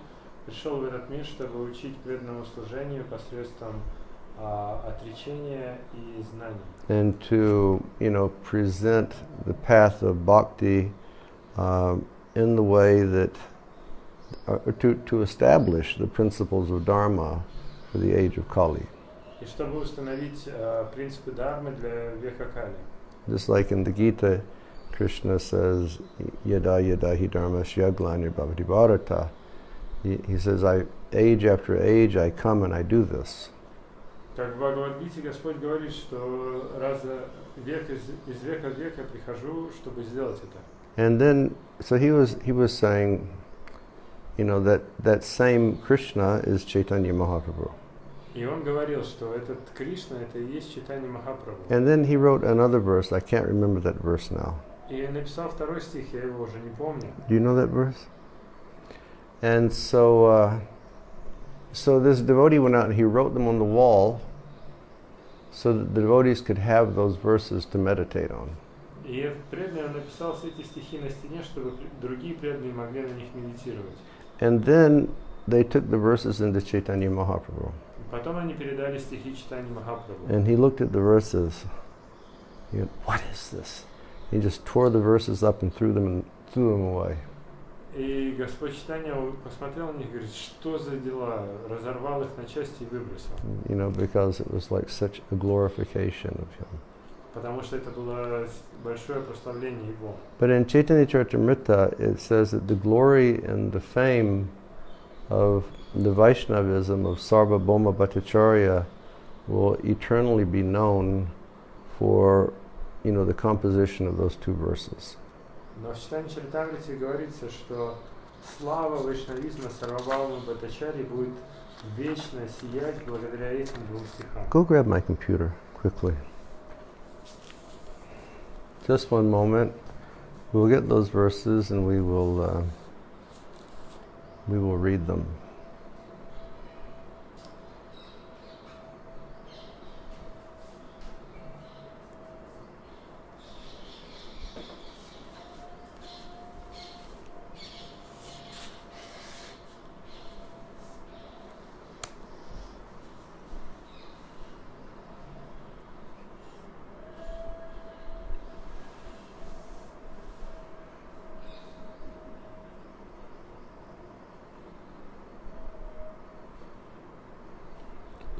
пришел в этот мир, чтобы учить преданному служению посредством отречения и знаний. And to, present the path of bhakti in the way that, to establish the principles of dharma for the age of Kali. И чтобы установить принципы дharмы для века Кали. Just like in the Gita, Krishna says, Yada yada hi dharmasya glanir bhavati bharata. He says, age after age I come and I do this. Как в Бхагавадгите Господь говорит, что век из века в век я прихожу, чтобы сделать это. And then, so he was saying, that same Krishna is Chaitanya Mahaprabhu. И он говорил, что этот Кришна, это и есть Чайтанья Махапрабху. And then he wrote another verse. I can't remember that verse now. И написал второй стих, я его уже не помню. Do you know that verse? And so this devotee went out and he wrote them on the wall so that the devotees could have those verses to meditate on. И этот преданный написал все эти стихи на стене, чтобы другие преданные могли на них медитировать. And then they took the verses into Chaitanya Mahaprabhu. Потом они передали стихи Чайтаньи Махапрабху. And he looked at the verses. He went, what is this? He just tore the verses up and threw them away. И Господь Чайтанья посмотрел на них и говорит, что за дела, разорвал их на части и выбросил. You know, because it was like such a glorification of him. Потому что это было большое прославление его. But in Chaitanya Charitamrita, it says that the glory and the fame of the Vaishnavism of Sarvabhauma Bhattacharya will eternally be known for, you know, the composition of those two verses. Но в Чайтанья Чаритамрите говорится, что слава вайшнавизма Сарвабхаума Бхаттачарьи будет вечно сиять благодаря этим двум стихам. Go grab my computer quickly. Just one moment. We'll get those verses and we will read them.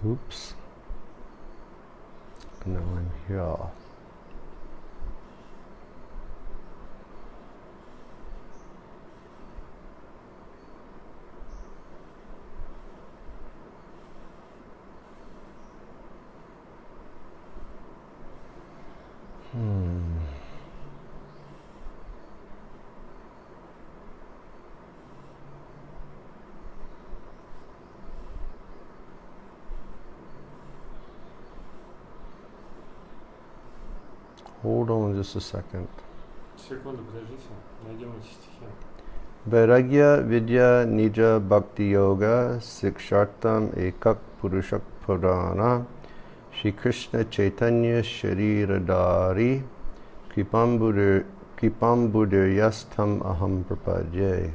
Oops. No, I'm here. Hold on just a second. Секунду, подождите, найдем эти стихи. Vairagya Vidya Nija Bhakti Yoga Sikshartam Ekak Purushak Purana Shri Krishna Chaitanya Shariradari Kripambudir Yastam Aham Prapadye.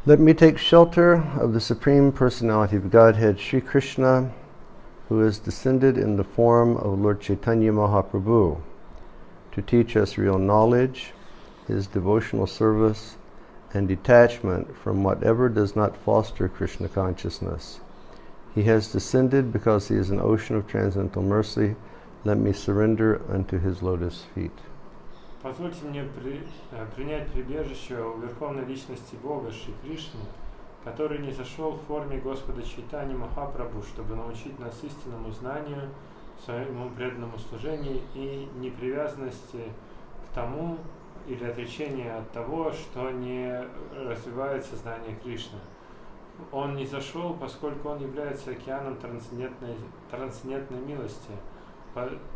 Let me take shelter of the Supreme Personality of Godhead, Shri Krishna, who is descended in the form of Lord Chaitanya Mahaprabhu, to teach us real knowledge, his devotional service, and detachment from whatever does not foster Krishna consciousness. He has descended because he is an ocean of transcendental mercy. Let me surrender unto his lotus feet. Позвольте мне принять прибежище у Верховной Личности Бога Шри Кришны, который не зашел в форме Господа Чайтаньи Махапрабху, чтобы научить нас истинному знанию, своему преданному служению и непривязанности к тому или отречению от того, что не развивает сознание Кришны. Он не зашел, поскольку он является океаном трансцендентной милости.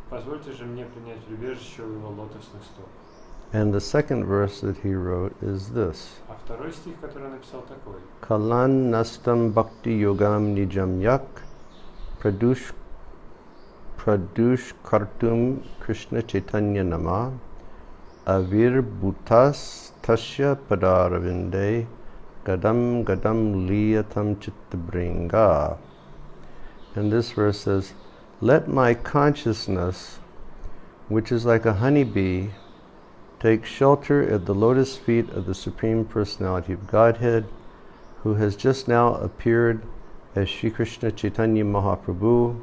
Позвольте же мне принять прибежище у его лотосных стоп. And the second verse that he wrote is this. А второй стих, который он написал, такой. Kalan nastam bhakti yogam nijam yak pradush kartum Krishna Chaitanya nama avir bhutas tasya padaravinde gadam liyatam chittabringa. And this verse says, let my consciousness, which is like a honeybee, take shelter at the lotus feet of the Supreme Personality of Godhead, who has just now appeared as Shri Krishna Chaitanya Mahaprabhu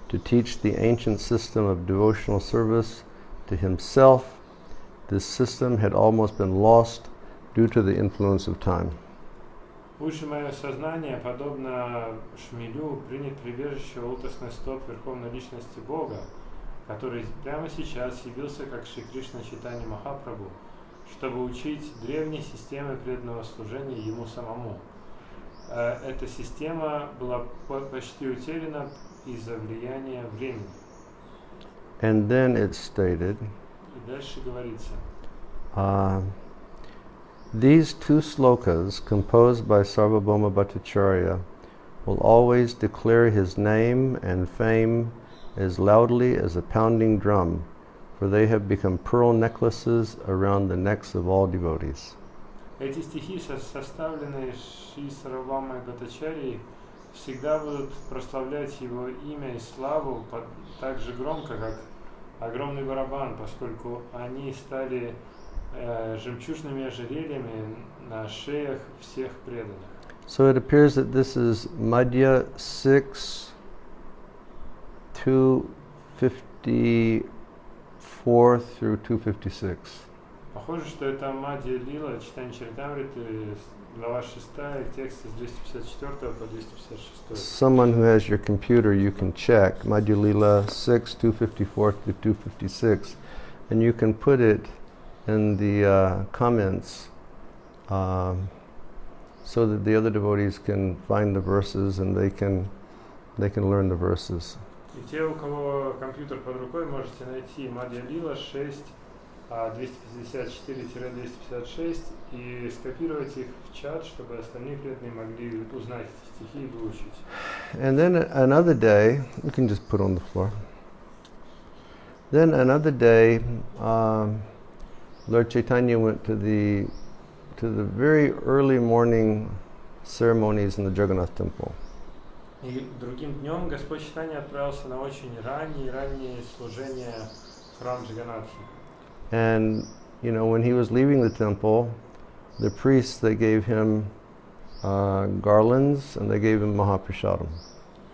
to teach the ancient system of devotional service to himself. This system had almost been lost due to the influence of time. Пусть мое сознание, подобно шмелю, принят прибежище у лотосной стоп Верховной Личности Бога, который прямо сейчас явился как Шри Кришна Чайтанья Махапрабху, чтобы учить древней системы преданного служения ему самому. Эта система была почти утеряна из-за влияния времени. And then it's stated, И дальше говорится, these two slokas composed by Sarvabhauma Bhattacharya will always declare his name and fame as loudly as a pounding drum, for they have become pearl necklaces around the necks of all devotees. Эти стихи, составленные Шри Сарвабхаумой Бхаттачарьей, всегда будут прославлять его имя и славу так же громко, как огромный барабан, поскольку они стали жемчужными ожерельями на шеях всех преданных. So it appears that this is Madhya 6, 254 through 256. Похоже, что это Мадья Лила, читание Чаритамриты, глава 6, текст с 254 по 256. Someone who has your computer, you can check Madhya Lila 6, 254 to 256, and you can put it in the comments so that the other devotees can find the verses and they can learn the verses. И те, у кого компьютер под рукой, можете найти Мадья Лила 6, 254-256 и скопировать их в чат, чтобы остальные преданные могли узнать эти стихи и выучить. And then another day, you can just put on the floor. Then another day, Lord Chaitanya went to the very early morning ceremonies in the Jagannath temple. И другим днем Господь Чайтанья отправился на очень ранние служения в храм Джаганнатхи. And when he was leaving the temple, the priests, they gave him garlands and they gave him Mahaprasadam.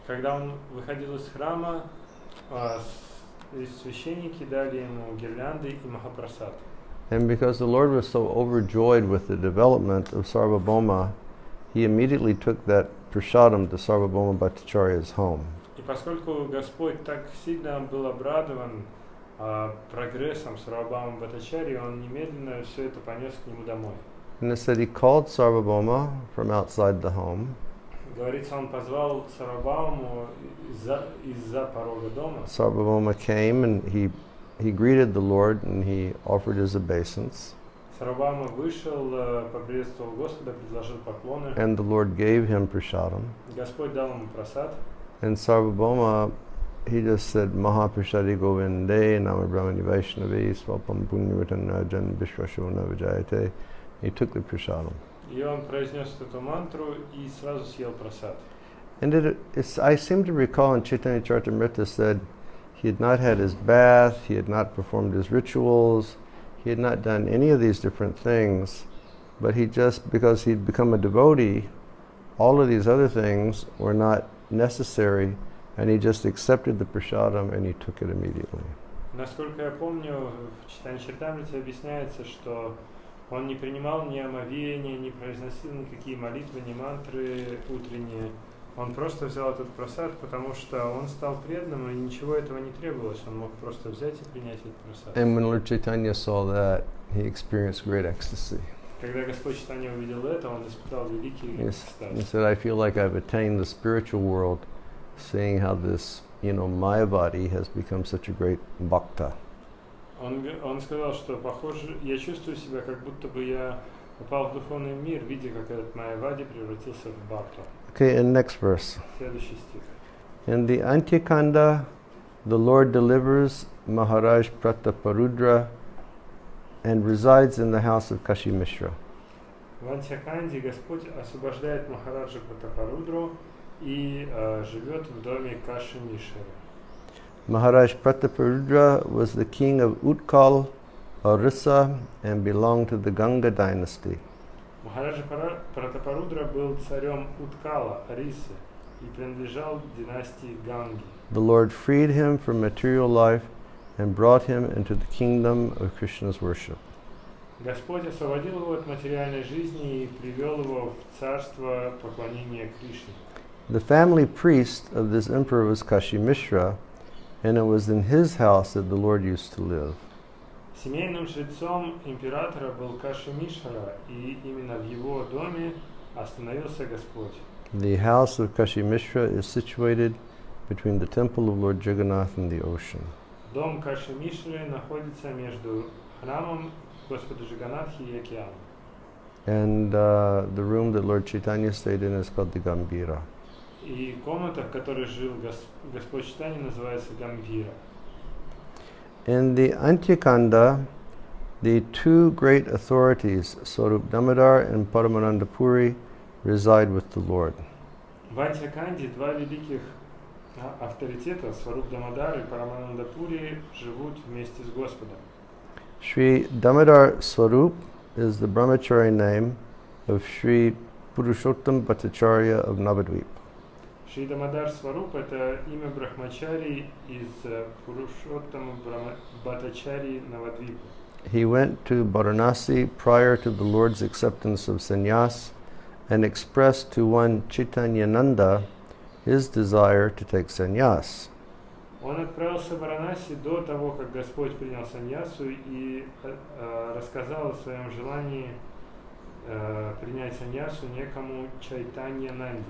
Когда он выходил из храма, священники дали ему гирлянды и Махапрасад. And because the Lord was so overjoyed with the development of Sarvabhauma, he immediately took that prasadam to Sarvabhauma Bhattacharya's home. И поскольку Господь так сильно был обрадован прогрессом Сарвабхаума Бхаттачарьи, он немедленно все это понес к нему домой. And it said he called Sarvabhauma from outside the home. Говорится, он позвал Сарвабхауму из-за порога дома. Sarvabhauma came and he greeted the Lord and he offered his obeisance. Сарвабхаума вышел, поприветствовал Господа, предложил поклоны. And the Lord gave him prasadam. Господь дал ему прасад. And Sarvabhauma, he just said, Mahaprasadi Govinde, Nama Brahmani Vaishnavi, Swapam Punyavatanna Jan Vishwashona Vijayate. He took the prasadam. И он произнес эту мантру и сразу съел прасад. And I seem to recall in Chaitanya Charitamrita said he had not had his bath, he had not performed his rituals, he had not done any of these different things, but he just, because he'd become a devotee, all of these other things were not necessary, and he just accepted the prasadam and he took it immediately. Насколько я помню, в читании Чаритамриты объясняется, что он не принимал ни омовения, не произносил никакие молитвы, ни мантры утренние. Он просто взял этот прасад, потому что он стал преданным, и ничего этого не требовалось. Он мог просто взять и принять этот прасад. And when Lord Chaitanya saw that, he experienced great ecstasy. Когда Господь Чайтанья увидел это, он испытал великий экстаз. He said, I feel like I've attained the spiritual world, seeing how this, Mayavadi has become such a great bhakta. Он сказал, что похоже, я чувствую себя, как будто бы я попал в духовный мир, видя, как этот Майявади превратился в бхакту. Okay, and next verse. Следующий стих. In the Antyakanda, the Lord delivers Maharaj Prataparudra and resides in the house of Kashi Mishra. В Антьяканде Господь освобождает Махараджа Пратапарудру и живет в доме Каши Мишры. Maharaj Prataparudra was the king of Utkal, Orissa, and belonged to the Ganga dynasty. Махараджа Пратапарудра был царем Уткала, Орисы, и принадлежал династии Ганги. The Lord freed him from material life and brought him into the kingdom of Krishna's worship. Господь освободил его от материальной жизни и привел его в царство поклонения Кришне. The family priest of this emperor was Kashi Mishra, and it was in his house that the Lord used to live. Семейным жрецом императора был Каши Мишра, и именно в его доме остановился Господь. The house of Kashi Mishra is situated between the temple of Lord Jagannath and the ocean. Дом Каши Мишры находится между храмом Господа Джаганнатхи и океаном. And the room that Lord Chaitanya stayed in is called the Gambhira. И комната, в которой жил Господь Чайтанья, называется Гамбхира. In the Antyakanda, the two great authorities, Swarup Damodar and Paramananda Puri, reside with the Lord. В Антьяканде два великих авторитета, Сваруп Дамодар и Парамананда Пури, живут вместе с Господом. Sri Damodar Swarup is the brahmachari name of Sri Purushottam Bhattacharya of Navadvip. Шри Дамодар Сваруп — это имя Брахмачари из Пурушоттама Бхаттачари Навадвипа. He went to Varanasi prior to the Lord's acceptance of sannyas and expressed to one Chaitanyananda his desire to take sannyas. Он отправился в Варанаси до того, как Господь принял саньясу, и рассказал о своем желании принять саньясу некому Чайтаньянанде.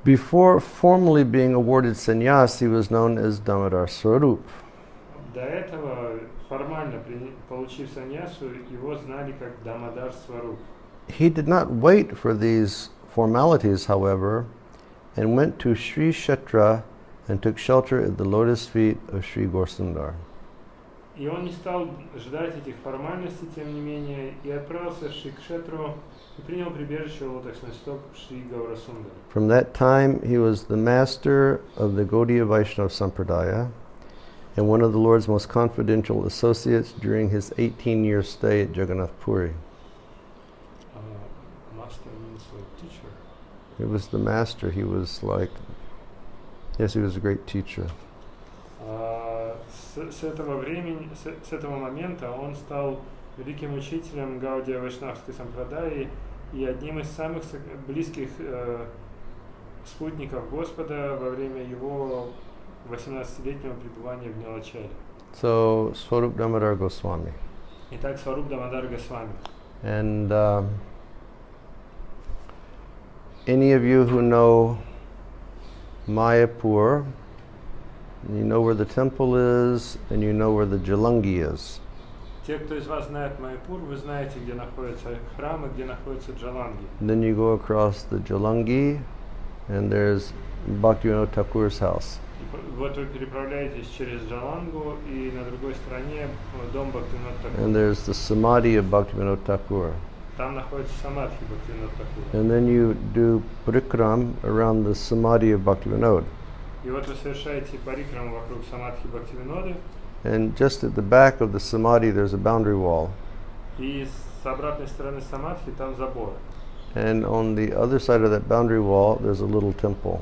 Before formally being awarded sannyas, he was known as Damodar Swarup. До этого, формально получив саньясу, его знали как Дамодар Сваруп. He did not wait for these formalities, however, and went to Sri Kshetra and took shelter at the lotus feet of Sri Gaurasundar. И он не стал ждать этих формальностей, тем не менее, и отправился в Шри Кшетру и принял прибежище у лотосных стоп Шри Гаурасундара. From that time, he was the master of the Gaudiya Vaishnava Sampradaya and one of the Lord's most confidential associates during his 18-year stay at Jagannath Puri. Master means like teacher. He was the master. He was like, yes, he was a great teacher. С этого времени, с этого момента он стал великим учителем Гаудия Вайшнавской Сампрадаи и одним из самых близких спутников Господа во время его 18-летнего пребывания в Нилачаре. So, Swarup Damodar Goswami. Итак, Сваруб Дамодар Госвами. And any of you who know Mayapur, you know where the temple is, and you know where the Jalangi is. Те, кто из вас знает Майяпур, вы знаете, где находится храм и где находится Джаланги. Then you go across the Jalangi, and there's Bhaktivinoda Thakur's house. Вот вы переправляетесь через Джалангу, и на другой стороне дом Бхактивинода Тхакура. And there's the Samadhi of Bhaktivinoda Thakur. Там находится самадхи Бхактивинода Тхакура. And then you do parikram around the Samadhi of Bhaktivinoda. И вот вы совершаете парикраму вокруг самадхи Бхактивиноды, And just at the back of the Samadhi, there's a boundary wall. и с обратной стороны самадхи там забор. And on the other side of that boundary wall, there's a little temple.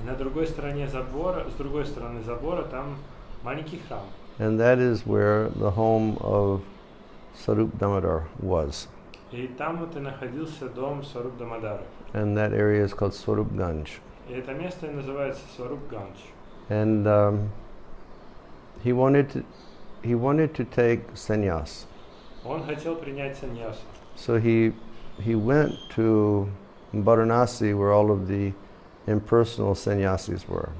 И на другой стороне забора, с другой стороны забора, там маленький храм. And that is where the home of Swarup Damodar was. И там вот и находился дом Сваруб Дамодара. And that area is called Swarup Ganj. И это место и называется Сваруб Ганж. And he wanted to take sannyas. Он хотел принять саньясу. So he went to Varanasi, where all of the impersonal sannyasis were.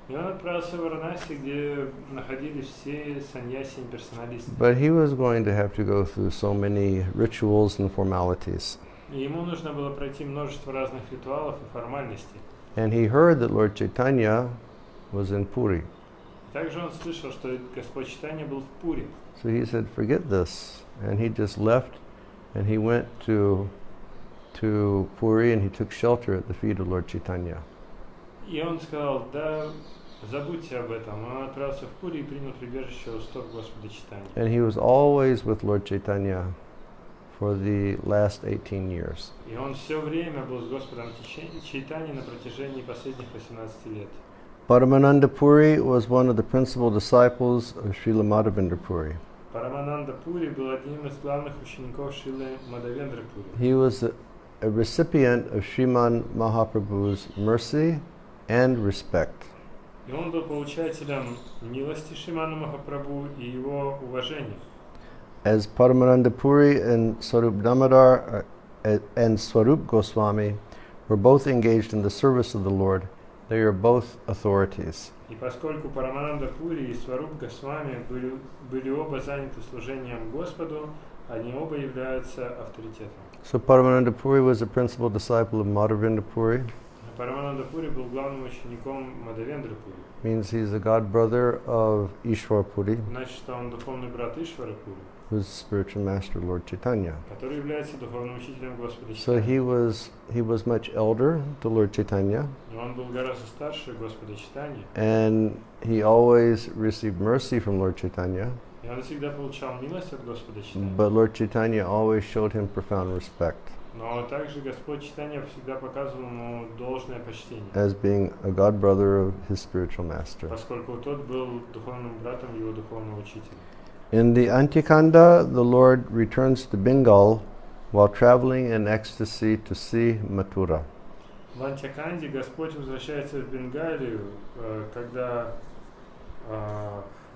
И он отправился в Варанаси, где находились все саньяси-имперсоналисты. But he was going to have to go through so many rituals and formalities. И ему нужно было пройти множество разных ритуалов и формальностей. And he heard that Lord Chaitanya was in Puri. Также он слышал, что Господь Чайтанья был в Пури. So he said, forget this. And he just left and he went to Puri and he took shelter at the feet of Lord Chaitanya. И он сказал, да, забудьте об этом. Он отправился в Пури и принял прибежище у стоп Господа Чайтаньи. And he was always with Lord Chaitanya for the last 18 years. И он все время был с Господом Чайтаньей на протяжении последних 18 лет. Paramananda Puri was one of the principal disciples of Srila Madhavendra Puri. Парамананда Пури был одним из главных учеников Шрилы Мадхавендры Пури. He was a recipient of Sriman Mahaprabhu's mercy and respect. И он был получателем милости Шримана Махапрабху и его уважения. As Paramananda Puri and Swarup Damodar and Swarup Goswami were both engaged in the service of the Lord, they are both authorities. И поскольку Парамананда Пури и Сваруб Госвами были оба заняты служением Господу, они оба являются авторитетом. So Paramananda Puri was a principal disciple of Madhavendra Puri. Парамананда Пури был главным учеником Мадхавендры Пури. Means he's a god brother of Ishwar Puri, Значит, что он духовный брат Ишвара Пури, who's spiritual master Lord Chaitanya. который является духовным учителем Господа So Чайтаньи. he was much elder to Lord Chaitanya, И он был гораздо старше Господа Чайтаньи. and he always received mercy from Lord Chaitanya. И он всегда получал милость от Господа Чайтаньи. but Lord Chaitanya always showed him profound respect Но также Господь Чайтанья всегда показывал ему должное почтение, as being a god brother of his spiritual master. поскольку тот был духовным братом его духовного учителя. In the Antikanda, the Lord returns to Bengal while traveling in ecstasy to see Mathura. В Антиканде Господь возвращается в Бенгалию, когда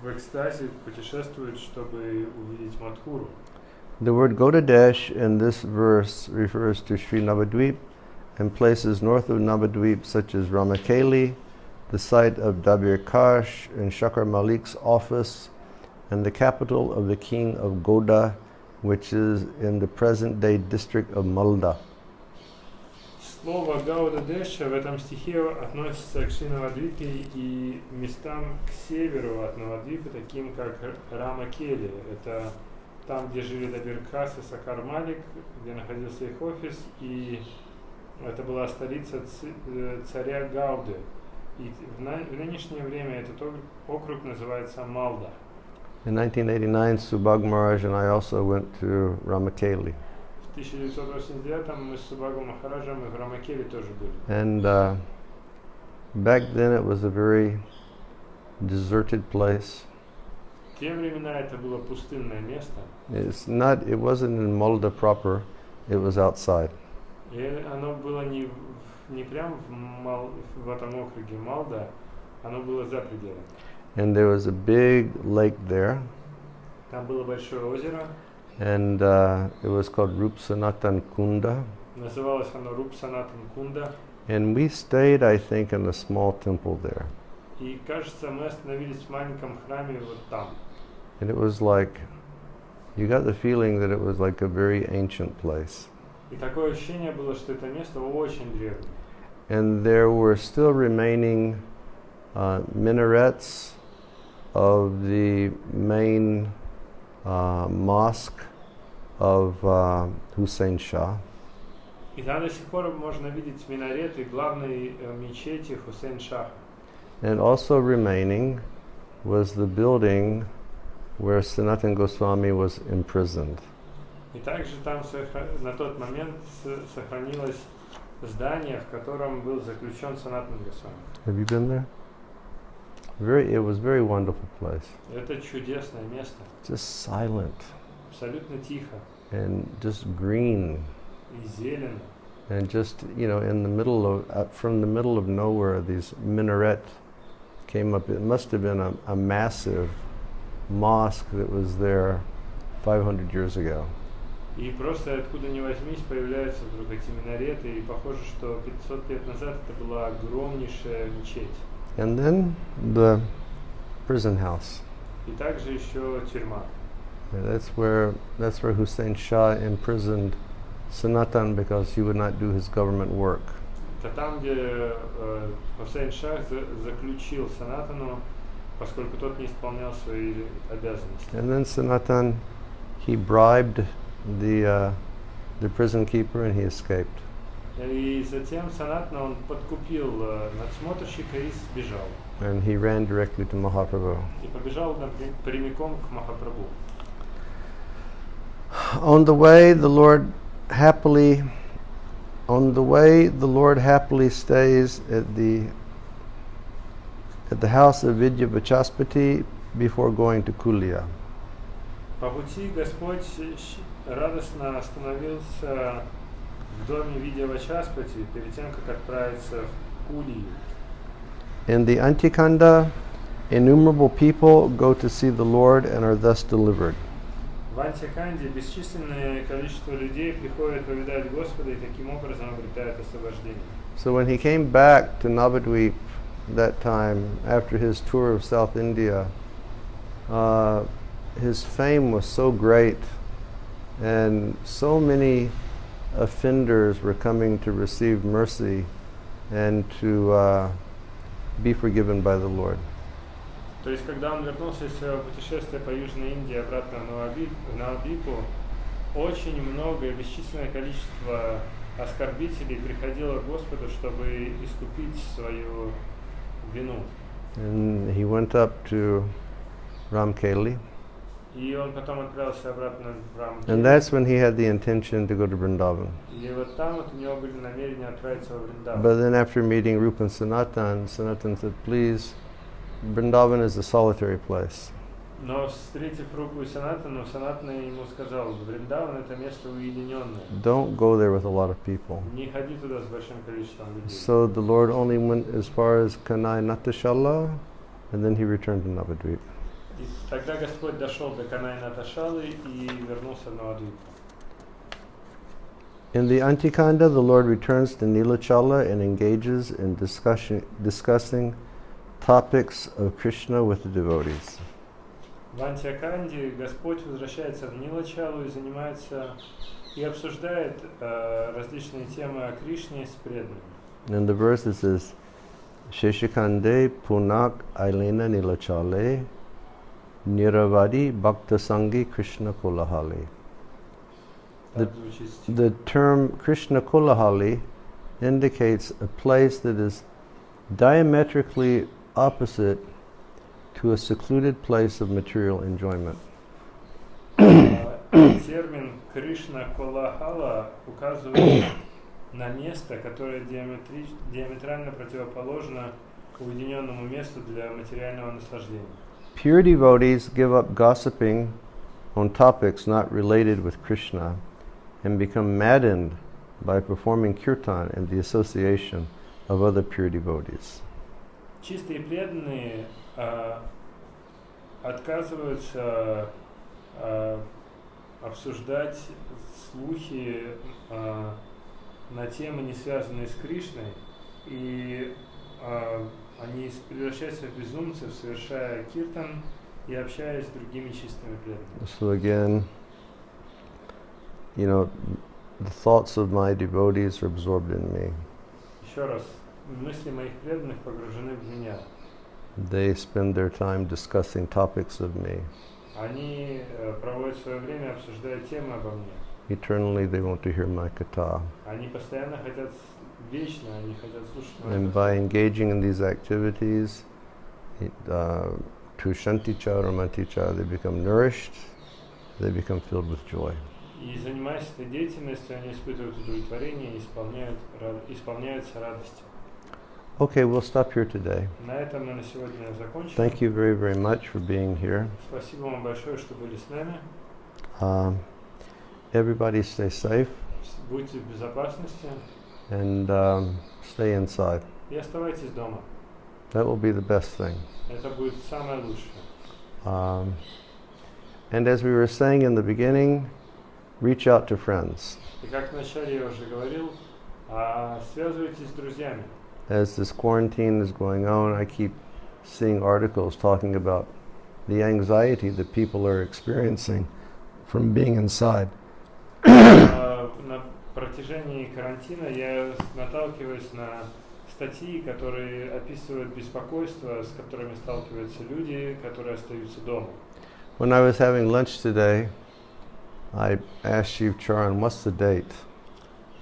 в экстазе путешествует, чтобы увидеть Мадхуру. The word Godadesh in this verse refers to Sri Navadvip and places north of Navadvip such as Ramakeli, the site of Dabir Kash and Shakar Malik's office, and the capital of the king of Goda, which is in the present-day district of Malda. Слово Гауда-Деша в этом стихе относится к Шри Навадвипе и местам к северу от Навадвипа, таким как Рамакели. Это там, где жили Дабир Кас и Сакар Малик, где находился их офис, и это была столица царя Гауды. И в нынешнее время этот округ называется Малда. In 1989, Subhag Maharaj and I also went to Ramakeli. В 1989 мы с Субхагом Махараджем и в Рамакели тоже были. And back then it was a very deserted place. В те времена это было пустынное место. It wasn't in Malda proper, it was outside. И оно было не прямо в этом округе Малда, оно было за пределами. And there was a big lake there, Там было большое озеро, and it was called Rup Sanatan Kunda. называлось оно Руп Санатан Кунда. And we stayed, I think, in a small temple there. И кажется, мы остановились в маленьком храме вот там. And it was like, you got the feeling that it was like a very ancient place. И такое ощущение было, что это место очень древнее. And there were still remaining minarets of the main mosque of Hussein Shah. И там до сих пор можно видеть минареты главной мечети Хусейн Шаха. And also remaining was the building where Sanatana Goswami was imprisoned. И также там на тот момент сохранилось здание, в котором был заключен Санатан Госвами. Have you been there? It was a very wonderful place. Это чудесное место. Just silent Абсолютно тихо and just green. и зелено. And just, in the middle of, from the middle of nowhere, these minaret came up. It must have been a massive mosque that was there 500 years ago. И просто откуда ни возьмись появляются вдруг эти минареты, и похоже, что 500 лет назад это была огромнейшая мечеть. And then the prison house. И также еще тюрьма. And that's where Hussein Shah imprisoned Sanatan because he would not do his government work. Это там, где Хусейн Шах заключил Санатану, поскольку тот не исполнял свои обязанности. And then Sanatan, he bribed the prison keeper and he escaped. И затем Санатана он подкупил надсмотрщика и сбежал. And he ran directly to Mahaprabhu. И побежал прямиком к Махапрабху. On the way, the Lord happily stays at the house of Vidya Vachaspati before going to Kulia. По пути Господь радостно остановился в доме Видья Вачаспати перед тем, как отправиться в Кулию. In the Antikanda, innumerable people go to see the Lord and are thus delivered. В Антиканде бесчисленное количество людей приходят повидать Господа и таким образом обретают освобождение. So when he came back to Navadvip that time, after his tour of South India, his fame was so great and so many offenders were coming to receive mercy and to be forgiven by the Lord. То есть, когда он вернулся из своего путешествия по Южной Индии обратно в Навадвипу, очень многое, бесчисленное количество оскорбителей приходило к Господу, чтобы искупить свою вину. And he went up to Ramkeli. И он потом отправился обратно в Рамки. And that's when he had the intention to go to Vrindavan. И вот там вот у него были намерения отправиться во Вриндаван. But then after meeting Rupa and Sanatan, Sanatan said, please, Vrindavan is a solitary place. Но встретив Рупу и Санатану, Санатана ему сказал, Вриндаван это место уединенное. Don't go there with a lot of people. Не ходи туда с большим количеством людей. So the Lord only went as far as Kanai Natashala, and then he returned to Navadvip. И тогда Господь дошел до Канай Наташалы и вернулся в Навадвипу. In the Antikanda, the Lord returns to Nilachala and engages in discussing topics of Krishna with the devotees. В Антиаканде Господь возвращается в Нилачалу и занимается и обсуждает различные темы о Кришне с преданными. In the verse it says, Sheshikande Punak Ailena Nilachale Niravadi Bhakta Sangi Krishna Kolahali. The term Krishna Kolahali indicates a place that is diametrically opposite to a secluded place of material enjoyment. Термин Кришна Колахала указывает на место, которое диаметрально противоположно уединенному месту для материального наслаждения. Pure devotees give up gossiping on topics not related with Krishna and become maddened by performing kirtan and the association of other pure devotees. Чистые преданные отказываются обсуждать слухи на темы, не связанные с Кришной, и они превращаются в безумцев, совершая киртан и общаясь с другими чистыми преданными. So again, the thoughts of my devotees are absorbed in me. Еще раз, мысли моих преданных погружены в меня. They spend their time discussing topics of me. Они проводят свое время, обсуждая темы обо мне. Eternally they want to hear my katha. Они постоянно хотят, вечно они хотят слушать мою And by engaging in these activities, to shanticha or manticha, they become nourished, they become filled with joy. И занимаясь этой деятельностью, они испытывают удовлетворение и исполняются радостью. Okay, we'll stop here today. На этом мы на сегодня закончим. Thank you very, very much for being here. Спасибо вам большое, что были с нами. Everybody stay safe Будьте в безопасности and stay inside. и оставайтесь дома. That will be the best thing. Это будет самое лучшее. And as we were saying in the beginning, reach out to friends. И как вначале я уже говорил, связывайтесь с друзьями. As this quarantine is going on, I keep seeing articles talking about the anxiety that people are experiencing from being inside. На протяжении карантина я наталкиваюсь на статьи, которые описывают беспокойство, с которыми сталкиваются люди, которые остаются дома. When I was having lunch today, I asked Shiv Charan, what's the date?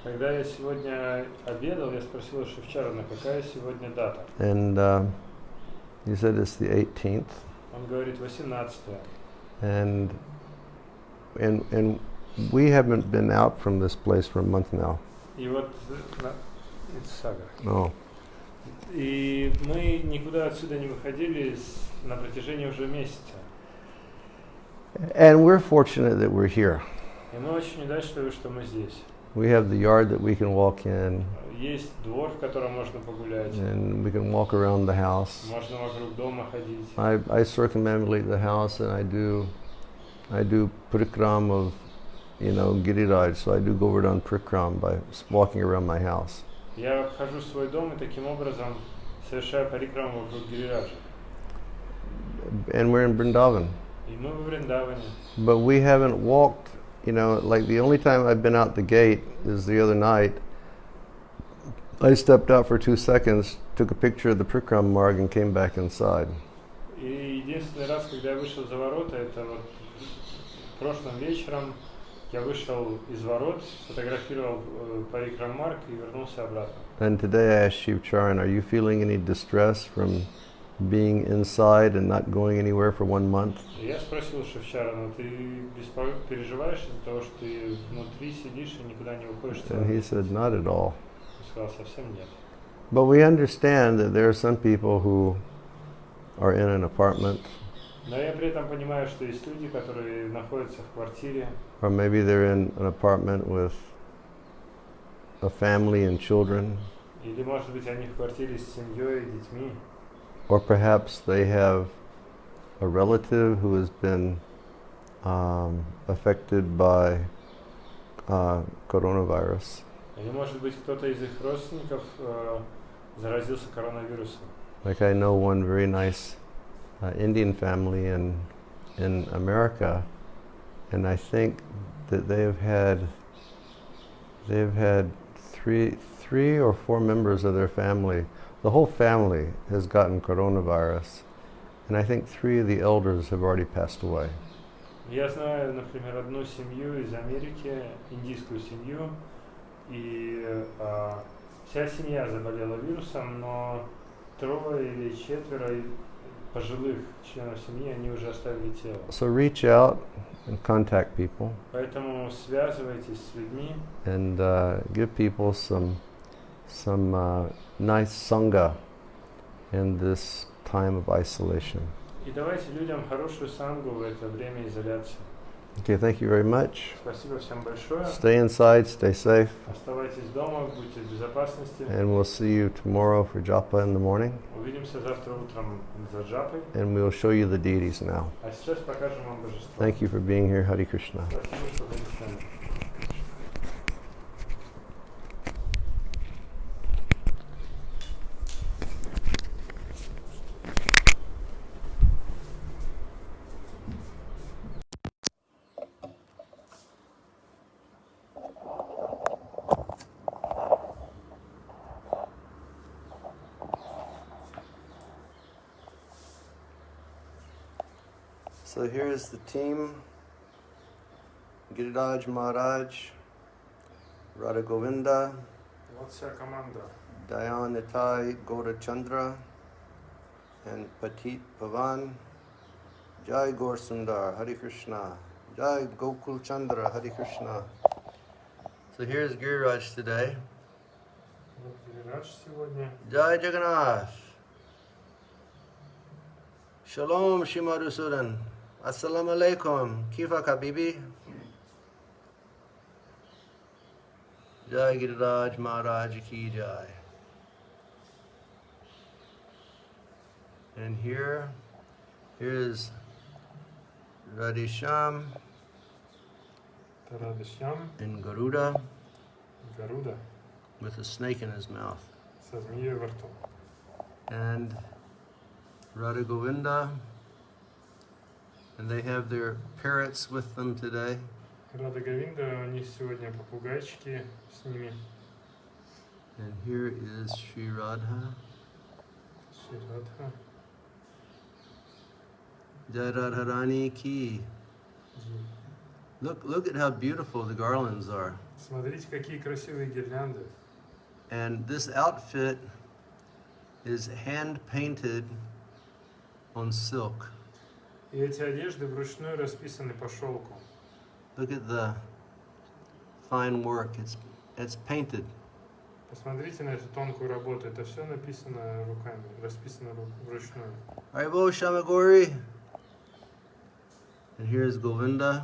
Когда я сегодня обедал, я спросил Шивчарана, какая сегодня дата. And he said it's the 18th. Он говорит 18-е. And we haven't been out from this place for a month now. И вот Сага. Oh. И мы никуда отсюда не выходили на протяжении уже месяца. And we're fortunate that we're here. И мы очень удачливы, что мы здесь. We have the yard that we can walk in. Есть двор, в котором можно погулять. And we can walk around the house. Можно вокруг дома ходить. I circumambulate the house and I do prikram of, Giriraj. So I do Govardhan prikram by walking around my house. Я обхожу свой дом и таким образом совершаю парикраму вокруг Гирираджа. And we're in Vrindavan. И мы в Вриндаване. But we haven't walked, like the only time I've been out the gate is the other night. I stepped out for 2 seconds, took a picture of the Prikram Marg and came back inside. И единственный раз, когда я вышел за ворота, это вот прошлым вечером я вышел из ворот, сфотографировал Парикрам Марг и вернулся обратно. And today I asked Shiv Charan, are you feeling any distress from being inside and not going anywhere for 1 month? И я спросил Шевчара, ну ты переживаешь из-за того, что ты внутри сидишь и никуда не выходишь целый And he месяц? said, not at all. Он сказал, совсем нет. But we understand that there are some people who are in an apartment, Но я при этом понимаю, что есть люди, которые находятся в квартире, or maybe they're in an apartment with a family and children, или, может быть, они в квартире с семьей и детьми, or perhaps they have a relative who has been affected by coronavirus. или, может быть, кто-то из их родственников заразился коронавирусом. Like I know one very nice Indian family in America, and I think that they've had three or four members of their family. The whole family has gotten coronavirus, and I think 3 of the elders have already passed away. Я знаю, например, одну семью из Америки, индийскую семью, и вся семья заболела вирусом, но 3 или 4 пожилых членов семьи, они уже оставили тело. So reach out and contact people Поэтому связывайтесь с людьми and give people some nice sangha in this time of isolation. и давайте людям хорошую сангу в это время изоляции. Okay, thank you very much. Спасибо всем большое. Stay inside, stay safe, Оставайтесь дома, будьте в безопасности. and we'll see you tomorrow for japa in the morning, Увидимся завтра утром за джапой. and we'll show you the deities now. А сейчас покажем вам божество. Thank you for being here. Hare Krishna. Спасибо, что были с нами. So here is the team: Giriraj Maharaj, Radha Govinda, Вот вся команда. Dayan Nitai Gaurachandra, and Patit Pavan. Jai Gaur Sundar, Hare Krishna. Jai Gokul Chandra, Hare Krishna. So here's Giriraj today. Вот Гиридж сегодня. Jai Jagannath. Shalom Shimadusudan. Assalamu alaikum. Kifa Kabibi. Jai Giriraj Maharaj Ki Jai. And here's Radhisham Радышям, and Garuda Гаруда with a snake in his mouth. со змеей во рту. And Radha Govinda, and they have their parrots with them today. Рада Говинда, у них сегодня попугайчики с ними. And here is Sri Radha. Шри Радха. Jai Radharani Ki. Look at how beautiful the garlands are. Смотрите, какие красивые гирлянды. And this outfit is hand painted on silk. И эти одежды вручную расписаны по шелку. Look at the fine work. It's painted. Посмотрите на эту тонкую работу. Это все написано руками, расписано вручную. Haribo Shamagori. And here's Govinda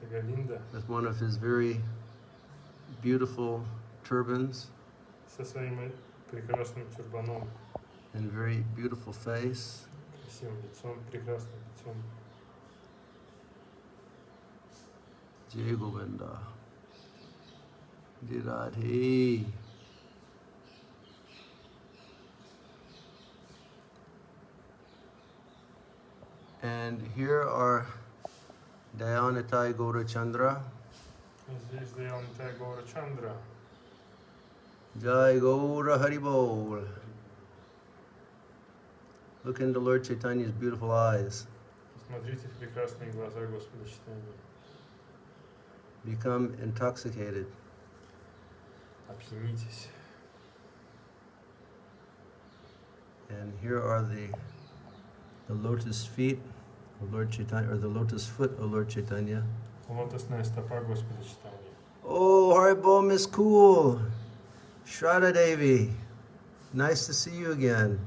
Это Говинда with one of his very beautiful turbans со своим прекрасным тюрбаном, and very beautiful face. красивым лицом, прекрасным лицом. Jai Govinda. Jai Radhe. And here are Dayanitai Gaurachandra. Здесь Даян Гора Чандра. Jai Gaura Haribol. Look into Lord Chaitanya's beautiful eyes. Смотрите в прекрасные глаза Господа Чайтаньи. Become intoxicated. Опьянитесь. And here are the lotus feet of Lord Chaitanya, or the lotus foot of Lord Chaitanya. Лотосная стопа Господа Чайтаньи. Oh, Haribo, Miss Cool, Shraddha Devi, nice to see you again.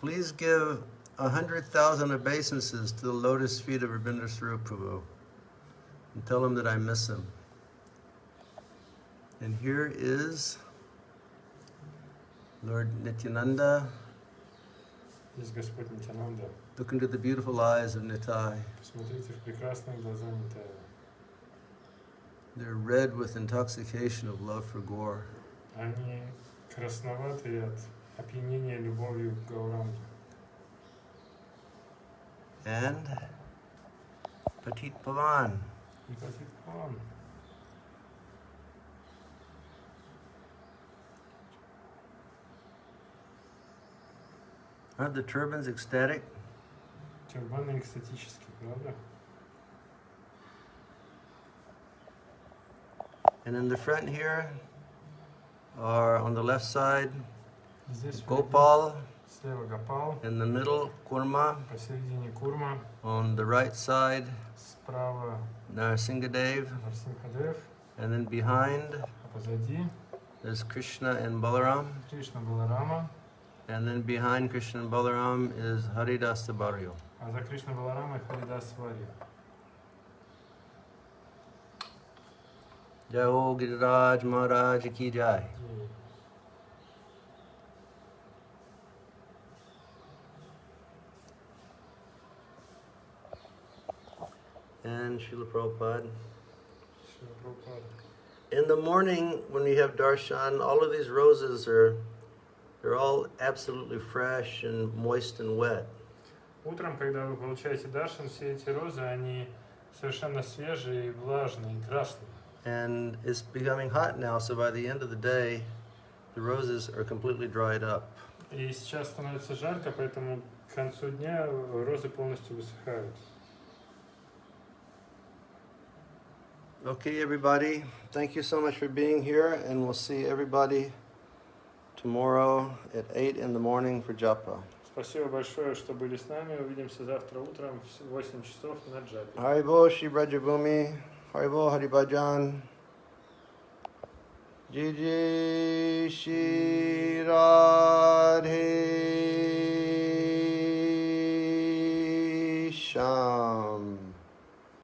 Please give 100,000 obeisances to the lotus feet of Rabindra Swarup Prabhu and tell him that I miss him. And here is Lord Nityananda. Здесь Господь Нитянанда. Look into the beautiful eyes of Nitai. Посмотрите в прекрасные глаза Нитая. They're red with intoxication of love for Gaur. Они красноватые от опьянения любовью к Гауранге. And Petit Pavan. И Патит Паван. Aren't the turbans ecstatic? Тюрбаны экстатические, правда? And in the front here are, on the left side, Здесь Gopal. слева Гопал, In the middle, Kurma. посередине Курма, On the right side, справа Narasimhadev. Нарсимхадев, And then behind, а позади there's Krishna and Balaram. Кришна Баларама, And then behind Krishna and Balaram is Haridas Tabaryo. а за Кришна Баларамой Харидас Варья. Jai Ho Giriraj Maharaj Ki Jai. And Srila Prabhupada. Шрила Прабхупада. In the morning, when we have darshan, all of these roses they're all absolutely fresh and moist and wet. Утром, когда вы получаете даршан, все эти розы, они совершенно свежие, влажные, красные. And it's becoming hot now, so by the end of the day, the roses are completely dried up. И сейчас становится жарко, поэтому к концу дня розы полностью высыхают. Okay, everybody, thank you so much for being here, and we'll see everybody tomorrow at 8 in the morning for japa. Спасибо большое, что были с нами. Увидимся завтра утром в 8 часов на джапе. Haribo Shri Brajabhumi, Haribo Haribhajan, Jai Jai Shri Radhe